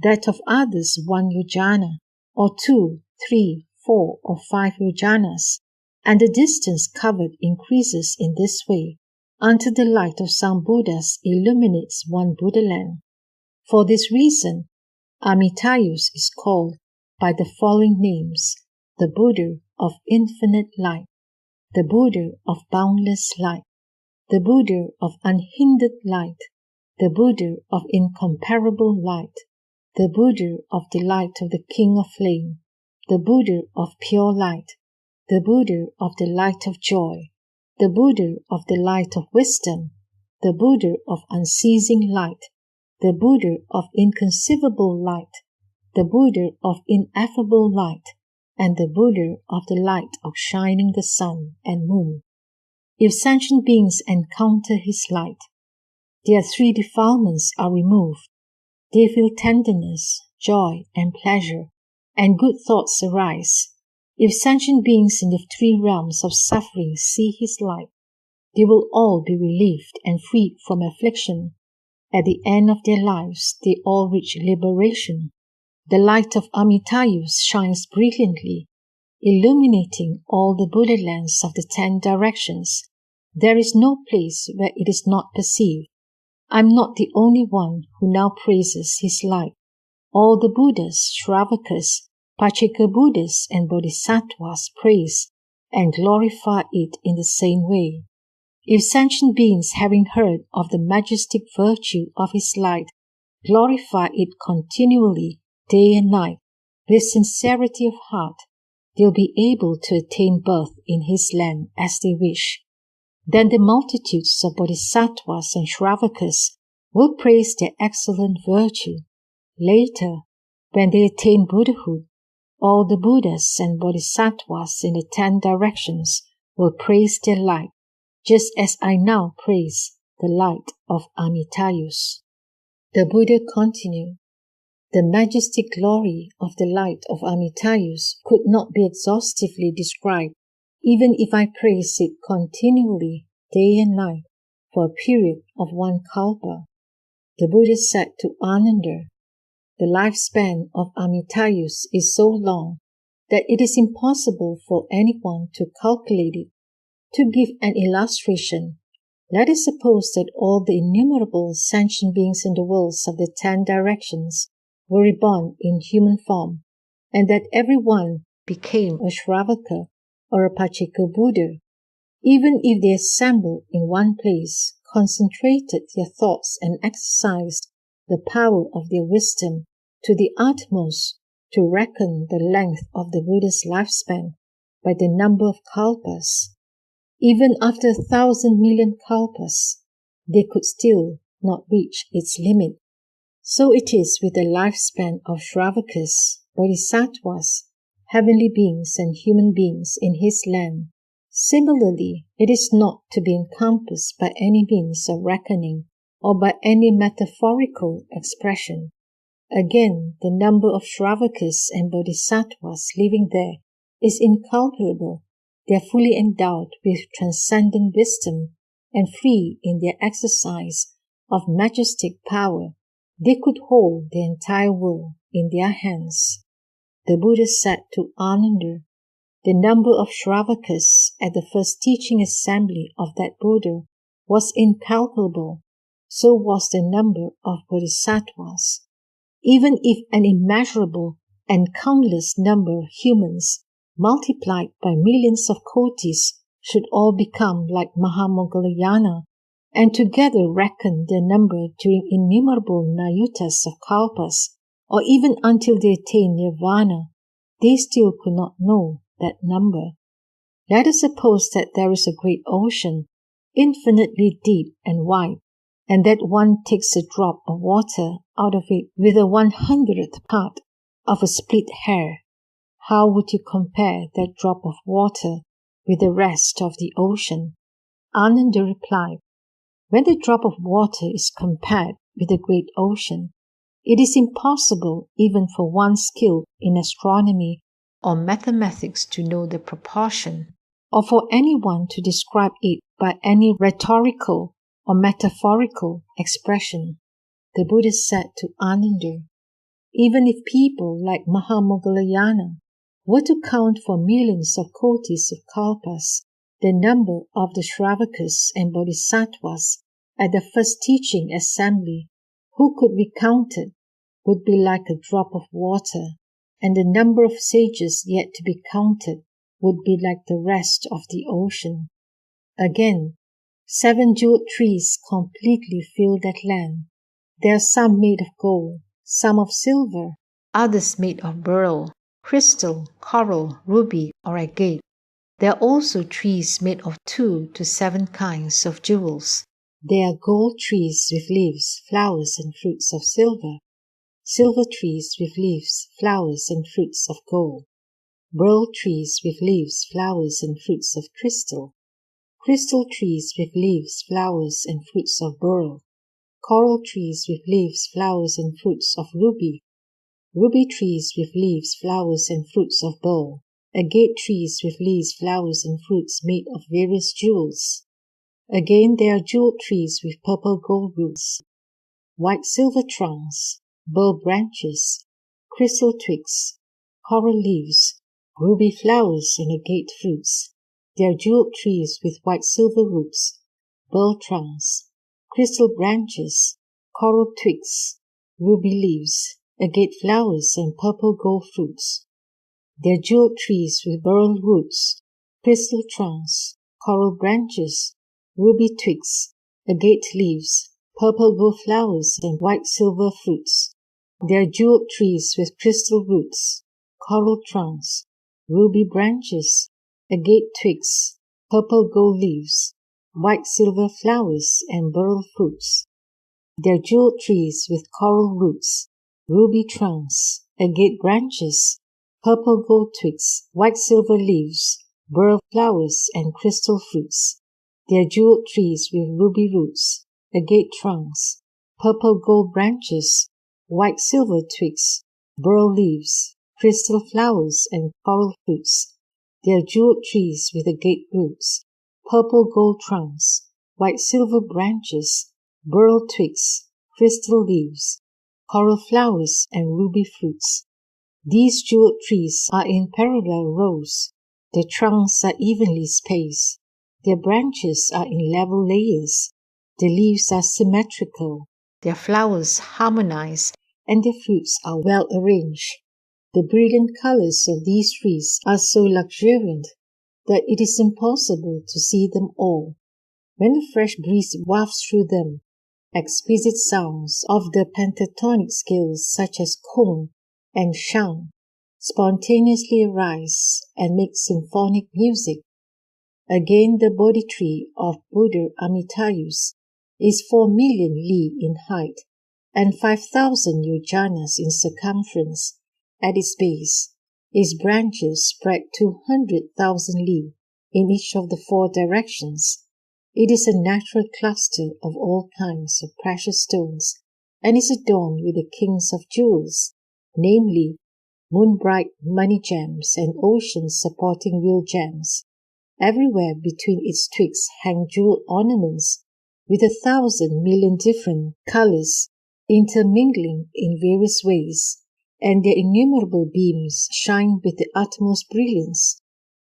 that of others 1 yojana, or 2, 3, 4, or 5 yojanas, and the distance covered increases in this way until the light of some Buddhas illuminates 1 Buddha land. For this reason, Amita is called by the following names: the Buddha of infinite light, the Buddha of boundless light, the Buddha of unhindered light, the Buddha of incomparable light, the Buddha of the light of the King of Flame, the Buddha of pure light, the Buddha of the light of joy, the Buddha of the light of wisdom, the Buddha of unceasing light, the Buddha of inconceivable light, the Buddha of ineffable light, and the Buddha of the light of shining the sun and moon. If sentient beings encounter his light, their 3 defilements are removed. They feel tenderness, joy, and pleasure, and good thoughts arise. If sentient beings in the 3 realms of suffering see his light, they will all be relieved and freed from affliction. At the end of their lives, they all reach liberation. The light of Amita shines brilliantly. illuminating all the Buddha lands of the 10 directions. There is no place where it is not perceived. I am not the only one who now praises his light. All the Buddhas, Shravakas, Pacceka Buddhas and Bodhisattvas praise and glorify it in the same way. If sentient beings, having heard of the majestic virtue of his light, glorify it continually, day and night, with sincerity of heart, they'll be able to attain birth in his land as they wish. Then the multitudes of Bodhisattvas and Shravakas will praise their excellent virtue. Later, when they attain Buddhahood, all the Buddhas and Bodhisattvas in the 10 directions will praise their light, just as I now praise the light of Amitayus. The Buddha continued, the majestic glory of the light of Amitayus could not be exhaustively described, even if I praise it continually, day and night, for a period of 1 kalpa. The Buddha said to Ananda, the lifespan of Amitayus is so long that it is impossible for anyone to calculate it. To give an illustration, let us suppose that all the innumerable sentient beings in the worlds of the 10 directions were reborn in human form, and that every one became a Shravaka or a Pacceka Buddha. Even if they assembled in one place, concentrated their thoughts and exercised the power of their wisdom to the utmost to reckon the length of the Buddha's lifespan by the number of kalpas, even after 1,000 million kalpas, they could still not reach its limit. So it is with the lifespan of Shravakas, Bodhisattvas, heavenly beings and human beings in his land. Similarly, it is not to be encompassed by any means of reckoning or by any metaphorical expression. Again, the number of Shravakas and Bodhisattvas living there is incalculable. They are fully endowed with transcendent wisdom and free in their exercise of majestic power. They could hold the entire world in their hands. The Buddha said to Ananda, the number of Shravakas at the first teaching assembly of that Buddha was incalculable. So was the number of Bodhisattvas. Even if an immeasurable and countless number of humans multiplied by millions of kotis should all become like Mahamoggallana and together reckon their number during innumerable nayutas of kalpas, or even until they attain nirvana, they still could not know that number. Let us suppose that there is a great ocean, infinitely deep and wide, and that one takes a drop of water out of it with a 100th part of a split hair. How would you compare that drop of water with the rest of the ocean? Ananda replied, when the drop of water is compared with the great ocean, it is impossible even for one skilled in astronomy or mathematics to know the proportion, or for anyone to describe it by any rhetorical or metaphorical expression. The Buddha said to Ananda, even if people like Mahamoggallana were to count for millions of kotis of kalpas, the number of the Shravakas and Bodhisattvas at the first teaching assembly who could be counted would be like a drop of water, and the number of sages yet to be counted would be like the rest of the ocean. Again, 7 jeweled trees completely fill that land. There are some made of gold, some of silver, others made of beryl, crystal, coral, ruby, or agate. There are also trees made of 2 to 7 kinds of jewels. There are gold trees with leaves, flowers, and fruits of silver, silver trees with leaves, flowers, and fruits of gold, beryl trees with leaves, flowers, and fruits of crystal, crystal trees with leaves, flowers, and fruits of beryl, coral trees with leaves, flowers, and fruits of ruby, ruby trees with leaves, flowers, and fruits of beryl, agate trees with leaves, flowers, and fruits made of various jewels. Again, there are jeweled trees with purple gold roots, white silver trunks, beryl branches, crystal twigs, coral leaves, ruby flowers and agate fruits. They are jeweled trees with white silver roots, pearl trunks, crystal branches, coral twigs, ruby leaves, agate flowers and purple gold fruits. They are jeweled trees with beryl roots, crystal trunks, coral branches, ruby twigs, agate leaves, purple gold flowers and white silver fruits. They are jeweled trees with crystal roots, coral trunks, ruby branches, agate twigs, purple gold leaves, white silver flowers and beryl fruits. They are jeweled trees with coral roots, ruby trunks, agate branches, purple gold twigs, white silver leaves, beryl flowers and crystal fruits. They are jeweled trees with ruby roots, agate trunks, purple gold branches, white silver twigs, beryl leaves, crystal flowers and coral fruits. They are jeweled trees with agate roots, purple gold trunks, white silver branches, beryl twigs, crystal leaves, coral flowers and ruby fruits. These jeweled trees are in parallel rows. Their trunks are evenly spaced. Their branches are in level layers. Their leaves are symmetrical. Their flowers harmonize, and their fruits are well arranged. The brilliant colors of these trees are so luxuriant that it is impossible to see them all. When a fresh breeze wafts through them, exquisite sounds of the pentatonic scales such as kong and shang spontaneously arise and make symphonic music. Again, the Bodhi tree of Buddha Amitayus is 4 million li in height and 5,000 yojanas in circumference. At its base, its branches spread 200,000 li in each of the 4 directions. It is a natural cluster of all kinds of precious stones and is adorned with the kings of jewels, namely, moon-bright money gems and oceans supporting real gems. Everywhere between its twigs hang jewel ornaments with 1,000 million different colors intermingling in various ways, and their innumerable beams shine with the utmost brilliance.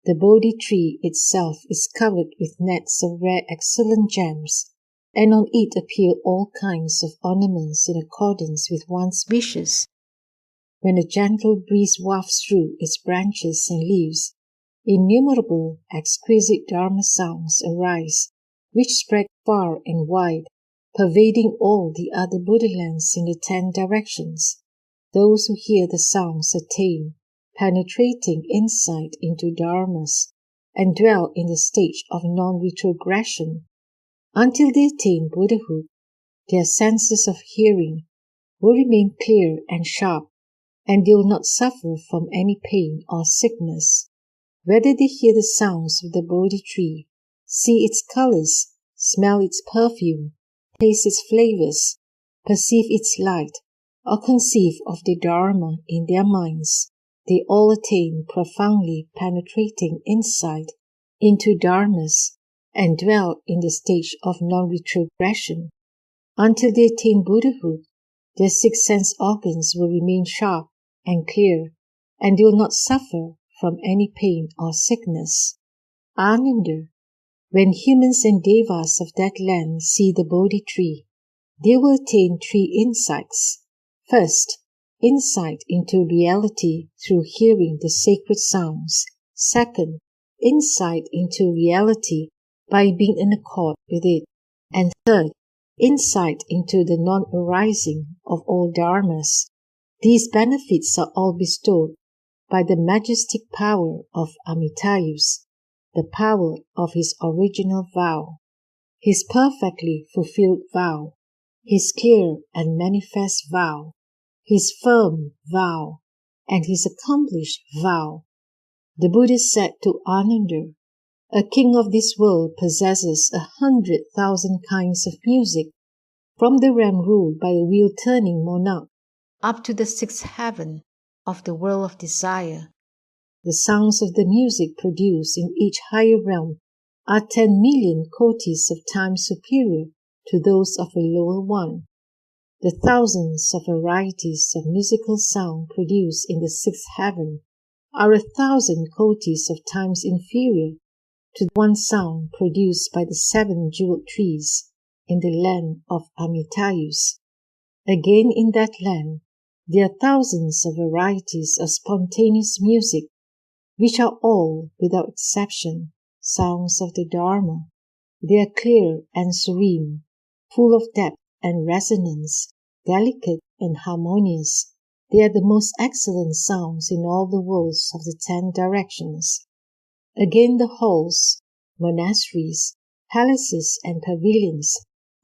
The Bodhi tree itself is covered with nets of rare excellent gems, and on it appear all kinds of ornaments in accordance with one's wishes. When a gentle breeze wafts through its branches and leaves, innumerable exquisite Dharma sounds arise, which spread far and wide, pervading all the other Buddha lands in the 10 directions. Those who hear the sounds attain penetrating insight into dharmas and dwell in the stage of non-retrogression. Until they attain Buddhahood, their senses of hearing will remain clear and sharp, and they will not suffer from any pain or sickness. Whether they hear the sounds of the Bodhi tree, see its colors, smell its perfume, taste its flavors, perceive its light, or conceive of the Dharma in their minds, they all attain profoundly penetrating insight into dharmas and dwell in the stage of non-retrogression. Until they attain Buddhahood, their 6 sense organs will remain sharp and clear, and they will not suffer from any pain or sickness. Ananda, when humans and devas of that land see the Bodhi tree, they will attain 3 insights. First, insight into reality through hearing the sacred sounds. Second, insight into reality by being in accord with it. And third, insight into the non-arising of all dharmas. These benefits are all bestowed by the majestic power of Amitayus, the power of his original vow, his perfectly fulfilled vow, his clear and manifest vow, his firm vow, and his accomplished vow. The Buddha said to Ananda, "A king of this world possesses 100,000 kinds of music, from the realm ruled by the wheel-turning monarch up to the 6th heaven of the world of desire. The sounds of the music produced in each higher realm are 10 million kotis of times superior to those of a lower one. The thousands of varieties of musical sound produced in the 6th heaven are 1,000 kotis of times inferior to the one sound produced by the 7 jeweled trees in the land of Amitayus. Again in that land, there are thousands of varieties of spontaneous music, which are all, without exception, sounds of the Dharma. They are clear and serene, full of depth and resonance, delicate and harmonious. They are the most excellent sounds in all the worlds of the 10 directions. Again, the halls, monasteries, palaces, and pavilions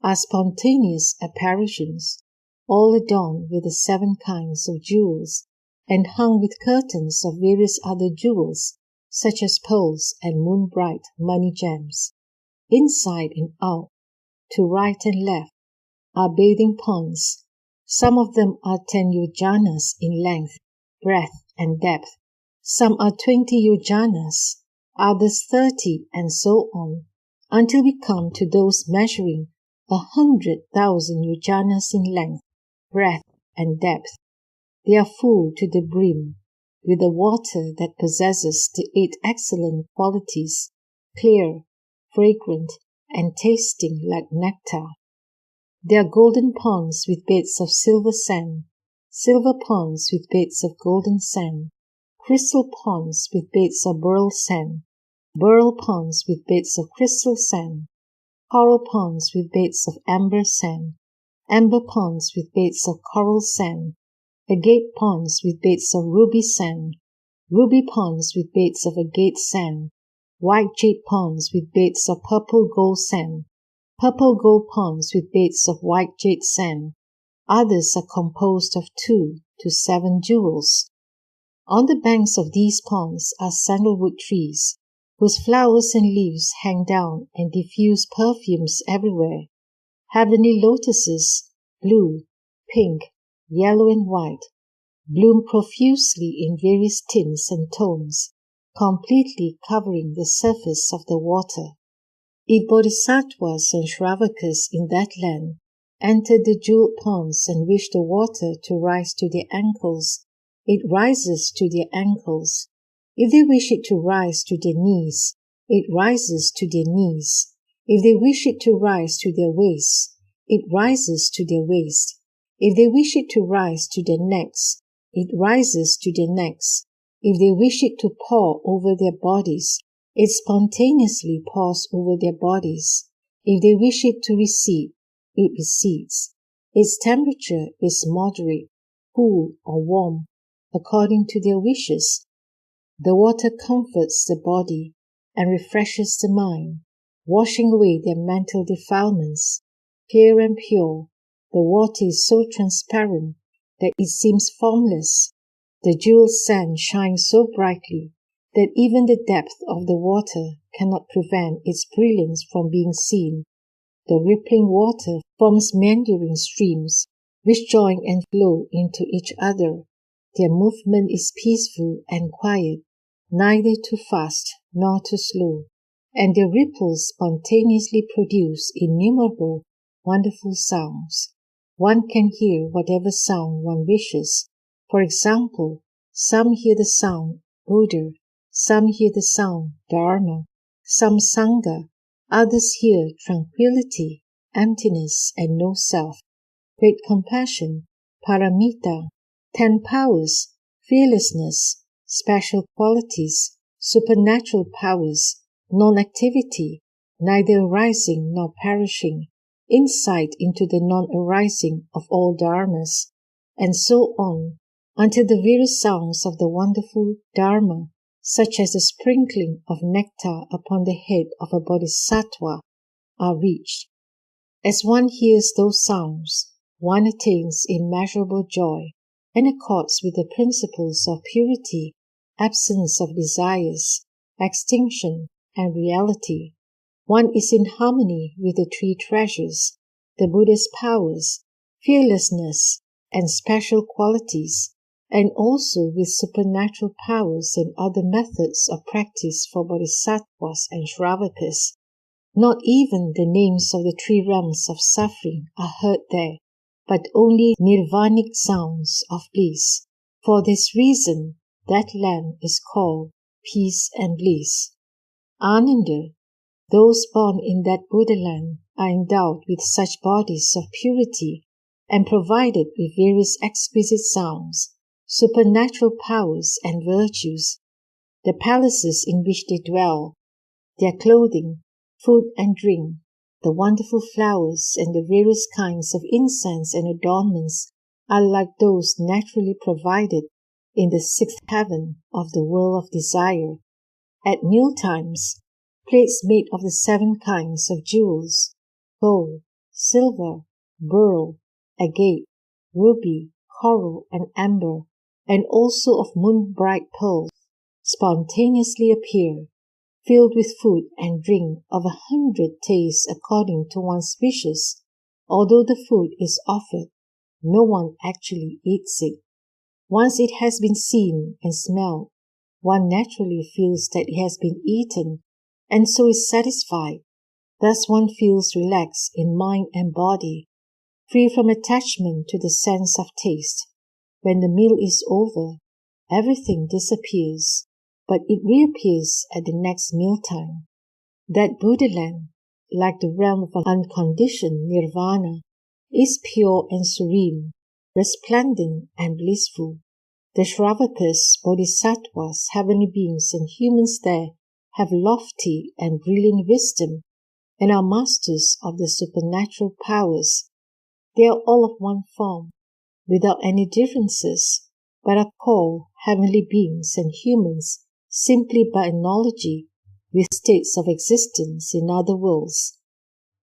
are spontaneous apparitions, all adorned with the 7 kinds of jewels, and hung with curtains of various other jewels, such as pearls and moon-bright money gems. Inside and out, to right and left, are bathing ponds. Some of them are 10 yojanas in length, breadth, and depth. Some are 20 yojanas, others 30, and so on, until we come to those measuring 100,000 yojanas in length, breadth, and depth. They are full to the brim with the water that possesses the 8 excellent qualities, clear, fragrant, and tasting like nectar. There are golden ponds with beds of silver sand, silver ponds with beds of golden sand, crystal ponds with beds of beryl sand, beryl ponds with beds of crystal sand, coral ponds with beds of amber sand, amber ponds with beds of coral sand, agate ponds with beds of ruby sand, ruby ponds with beds of agate sand, white jade ponds with beds of purple gold sand, purple gold ponds with beds of white jade sand. Others are composed of 2 to 7 jewels. On the banks of these ponds are sandalwood trees, whose flowers and leaves hang down and diffuse perfumes everywhere. Heavenly lotuses, blue, pink, yellow, and white, bloom profusely in various tints and tones, completely covering the surface of the water. If bodhisattvas and shravakas in that land enter the jeweled ponds and wish the water to rise to their ankles, it rises to their ankles. If they wish it to rise to their knees, it rises to their knees. If they wish it to rise to their waists, it rises to their waist. If they wish it to rise to their necks, it rises to their necks. If they wish it to pour over their bodies, it spontaneously pours over their bodies. If they wish it to recede, it recedes. Its temperature is moderate, cool, or warm, according to their wishes. The water comforts the body and refreshes the mind, washing away their mental defilements. Clear and pure, the water is so transparent that it seems formless. The jeweled sand shines so brightly that even the depth of the water cannot prevent its brilliance from being seen. The rippling water forms meandering streams, which join and flow into each other. Their movement is peaceful and quiet, neither too fast nor too slow, and their ripples spontaneously produce innumerable wonderful sounds. One can hear whatever sound one wishes. For example, some hear the sound Buddha, some hear the sound Dharma, some Sangha, others hear tranquility, emptiness, and no self, great compassion, paramita, 10 powers, fearlessness, special qualities, supernatural powers, non-activity, neither arising nor perishing, insight into the non-arising of all dharmas, and so on, until the various sounds of the wonderful dharma, such as the sprinkling of nectar upon the head of a bodhisattva, are reached. As one hears those sounds, one attains immeasurable joy and accords with the principles of purity, absence of desires, extinction, and reality. One is in harmony with the 3 treasures, the Buddha's powers, fearlessness, and special qualities, and also with supernatural powers and other methods of practice for bodhisattvas and shravakas. Not even the names of the 3 realms of suffering are heard there, but only nirvanic sounds of bliss. For this reason, that land is called peace and bliss. Ananda, those born in that Buddha land are endowed with such bodies of purity and provided with various exquisite sounds, supernatural powers and virtues. The palaces in which they dwell, their clothing, food and drink, the wonderful flowers and the various kinds of incense and adornments are like those naturally provided in the sixth heaven of the world of desire. At meal times, plates made of the 7 kinds of jewels, gold, silver, beryl, agate, ruby, coral, and amber, and also of moon-bright pearls, spontaneously appear, filled with food and drink of 100 tastes according to one's wishes. Although the food is offered, no one actually eats it. Once it has been seen and smelled, one naturally feels that it has been eaten, and so is satisfied. Thus one feels relaxed in mind and body, free from attachment to the sense of taste. When the meal is over, everything disappears, but it reappears at the next mealtime. That Buddha land, like the realm of unconditioned nirvana, is pure and serene, resplendent and blissful. The Shravakas, Bodhisattvas, heavenly beings, and humans there have lofty and brilliant wisdom and are masters of the supernatural powers. They are all of one form, without any differences, but are called heavenly beings and humans simply by analogy with states of existence in other worlds.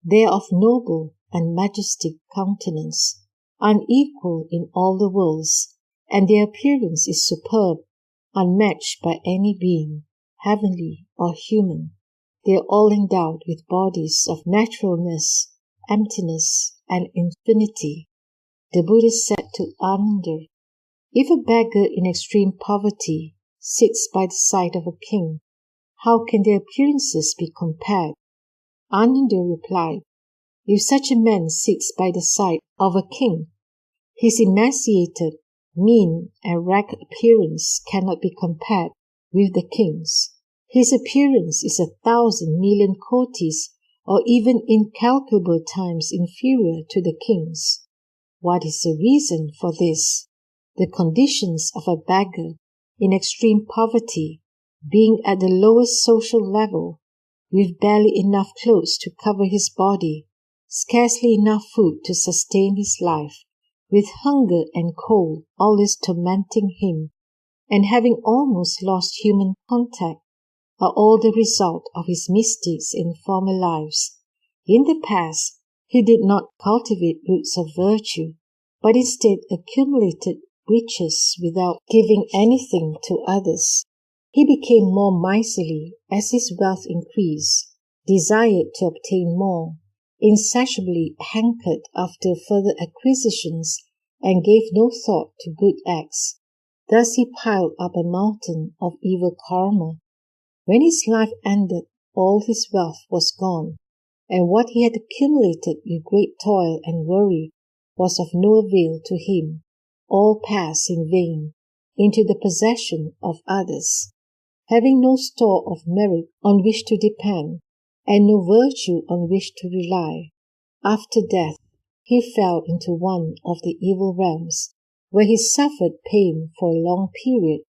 They are of noble and majestic countenance, unequal in all the worlds, and their appearance is superb, unmatched by any being, heavenly or human. They are all endowed with bodies of naturalness, emptiness, and infinity. The Buddha said to Ananda, "If a beggar in extreme poverty sits by the side of a king, how can their appearances be compared?" Ananda replied, "If such a man sits by the side of a king, his emaciated, mean, and ragged appearance cannot be compared with the king's. His appearance is 1,000,000,000 kotis, or even incalculable times inferior to the king's. What is the reason for this? The conditions of a beggar in extreme poverty, being at the lowest social level, with barely enough clothes to cover his body, scarcely enough food to sustain his life, with hunger and cold always tormenting him, and having almost lost human contact, are all the result of his mistakes in former lives. In the past, he did not cultivate roots of virtue, but instead accumulated riches without giving anything to others. He became more miserly as his wealth increased, desired to obtain more, insatiably hankered after further acquisitions, and gave no thought to good acts. Thus he piled up a mountain of evil karma. When his life ended, all his wealth was gone, and what he had accumulated with great toil and worry was of no avail to him. All passed in vain into the possession of others. Having no store of merit on which to depend, and no virtue on which to rely, after death he fell into one of the evil realms, where he suffered pain for a long period.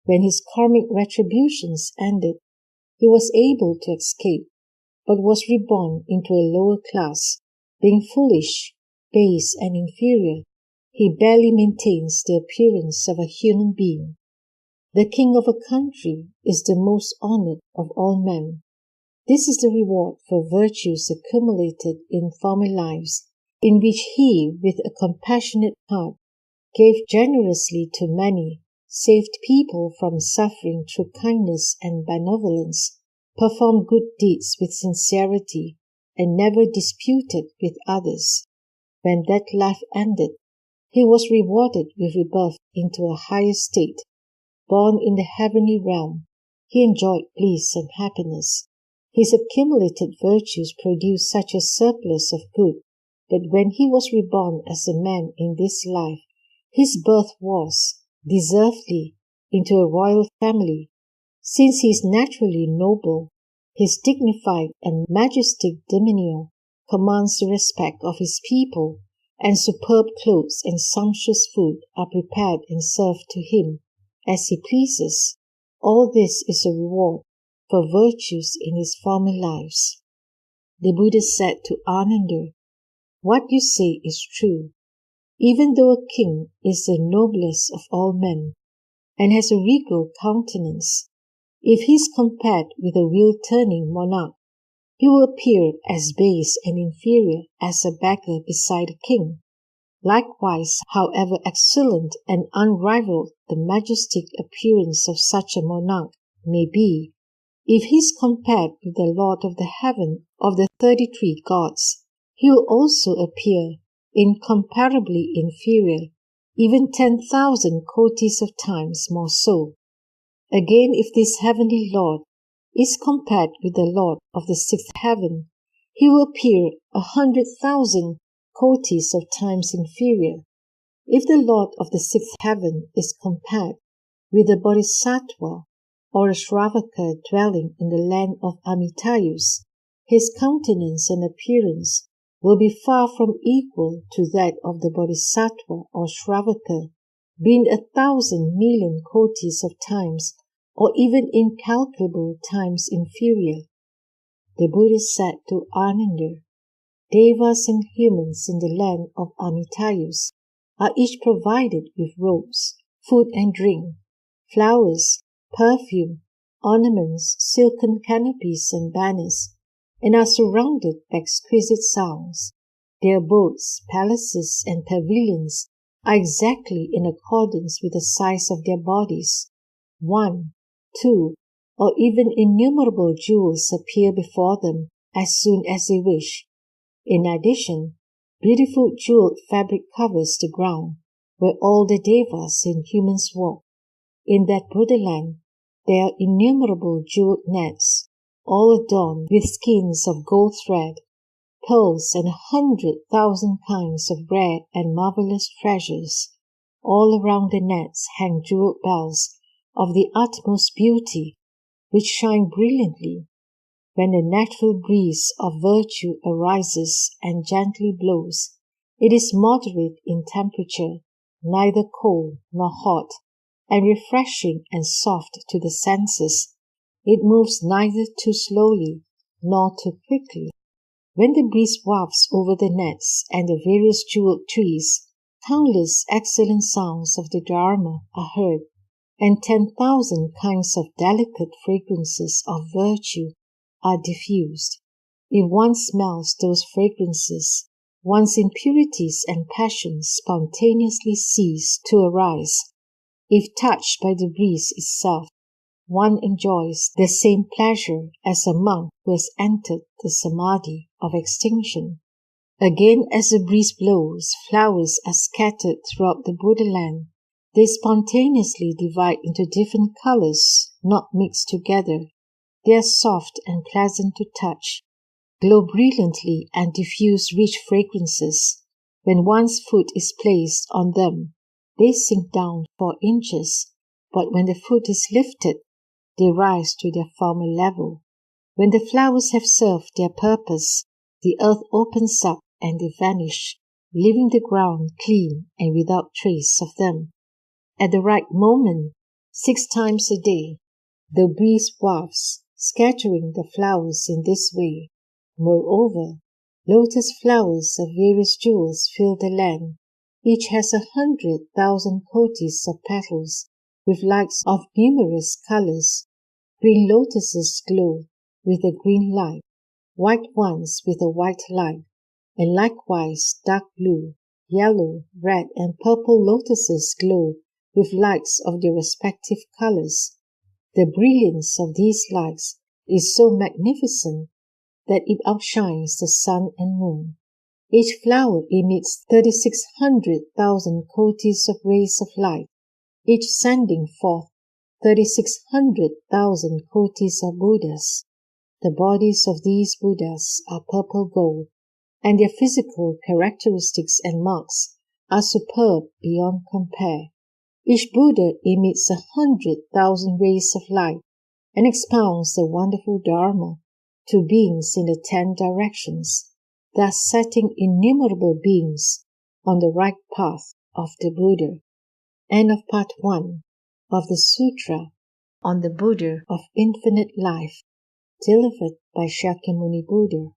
When his karmic retributions ended, he was able to escape, but was reborn into a lower class. Being foolish, base, and inferior, he barely maintains the appearance of a human being. The king of a country is the most honored of all men. This is the reward for virtues accumulated in former lives, in which he, with a compassionate heart, gave generously to many, saved people from suffering through kindness and benevolence, performed good deeds with sincerity, and never disputed with others. When that life ended, he was rewarded with rebirth into a higher state. Born in the heavenly realm, he enjoyed bliss and happiness. His accumulated virtues produced such a surplus of good that when he was reborn as a man in this life, his birth was, deservedly, into a royal family. Since he is naturally noble, his dignified and majestic demeanor commands the respect of his people, and superb clothes and sumptuous food are prepared and served to him as he pleases. All this is a reward for virtues in his former lives. The Buddha said to Ananda, "What you say is true. Even though a king is the noblest of all men and has a regal countenance, if he is compared with a wheel-turning monarch, he will appear as base and inferior as a beggar beside a king. Likewise, however excellent and unrivaled the majestic appearance of such a monarch may be, if he is compared with the Lord of the heaven of the 33 gods, he will also appear incomparably inferior, even 10,000 kotis of times more so. Again, if this heavenly Lord is compared with the Lord of the sixth heaven, he will appear 100,000 kotis of times inferior. If the Lord of the sixth heaven is compared with a bodhisattva or a Shravaka dwelling in the land of Amita, his countenance and appearance will be far from equal to that of the bodhisattva or Shravaka, being 1,000,000,000 kotis of times or even incalculable times inferior. The Buddha said to Ananda, "Devas and humans in the land of Amita are each provided with robes, food and drink, flowers, perfume, ornaments, silken canopies and banners, and are surrounded by exquisite sounds. Their abodes, palaces, and pavilions are exactly in accordance with the size of their bodies. 1, 2, or even innumerable jewels appear before them as soon as they wish. In addition, beautiful jeweled fabric covers the ground where all the devas and humans walk. In that Buddhaland, there are innumerable jeweled nets, all adorned with skins of gold thread, pearls, and 100,000 kinds of rare and marvelous treasures. All around the nets hang jeweled bells of the utmost beauty, which shine brilliantly. When the natural breeze of virtue arises and gently blows, it is moderate in temperature, neither cold nor hot, and refreshing and soft to the senses. It moves neither too slowly nor too quickly. When the breeze wafts over the nets and the various jeweled trees, countless excellent sounds of the Dharma are heard, and 10,000 kinds of delicate fragrances of virtue are diffused. If one smells those fragrances, one's impurities and passions spontaneously cease to arise. If touched by the breeze itself, one enjoys the same pleasure as a monk who has entered the samadhi of extinction. Again, as the breeze blows, flowers are scattered throughout the Buddhaland. They spontaneously divide into different colors, not mixed together. They are soft and pleasant to touch, glow brilliantly and diffuse rich fragrances. When one's foot is placed on them, they sink down 4 inches, but when the foot is lifted, they rise to their former level. When the flowers have served their purpose, the earth opens up and they vanish, leaving the ground clean and without trace of them. At the right moment, 6 times a day, the breeze wafts, scattering the flowers in this way. Moreover, lotus flowers of various jewels fill the land. Each has 100,000 kotis of petals, with lights of numerous colors. Green lotuses glow with a green light, white ones with a white light, and likewise dark blue, yellow, red, and purple lotuses glow with lights of their respective colors. The brilliance of these lights is so magnificent that it outshines the sun and moon. Each flower emits 3,600,000 kotis of rays of light, each sending forth 3,600,000 kotis of Buddhas. The bodies of these Buddhas are purple gold, and their physical characteristics and marks are superb beyond compare. Each Buddha emits 100,000 rays of light and expounds the wonderful Dharma to beings in the 10 directions, thus setting innumerable beings on the right path of the Buddha. End of part 1 of the Sutra on the Buddha of Infinite Life, delivered by Shakyamuni Buddha.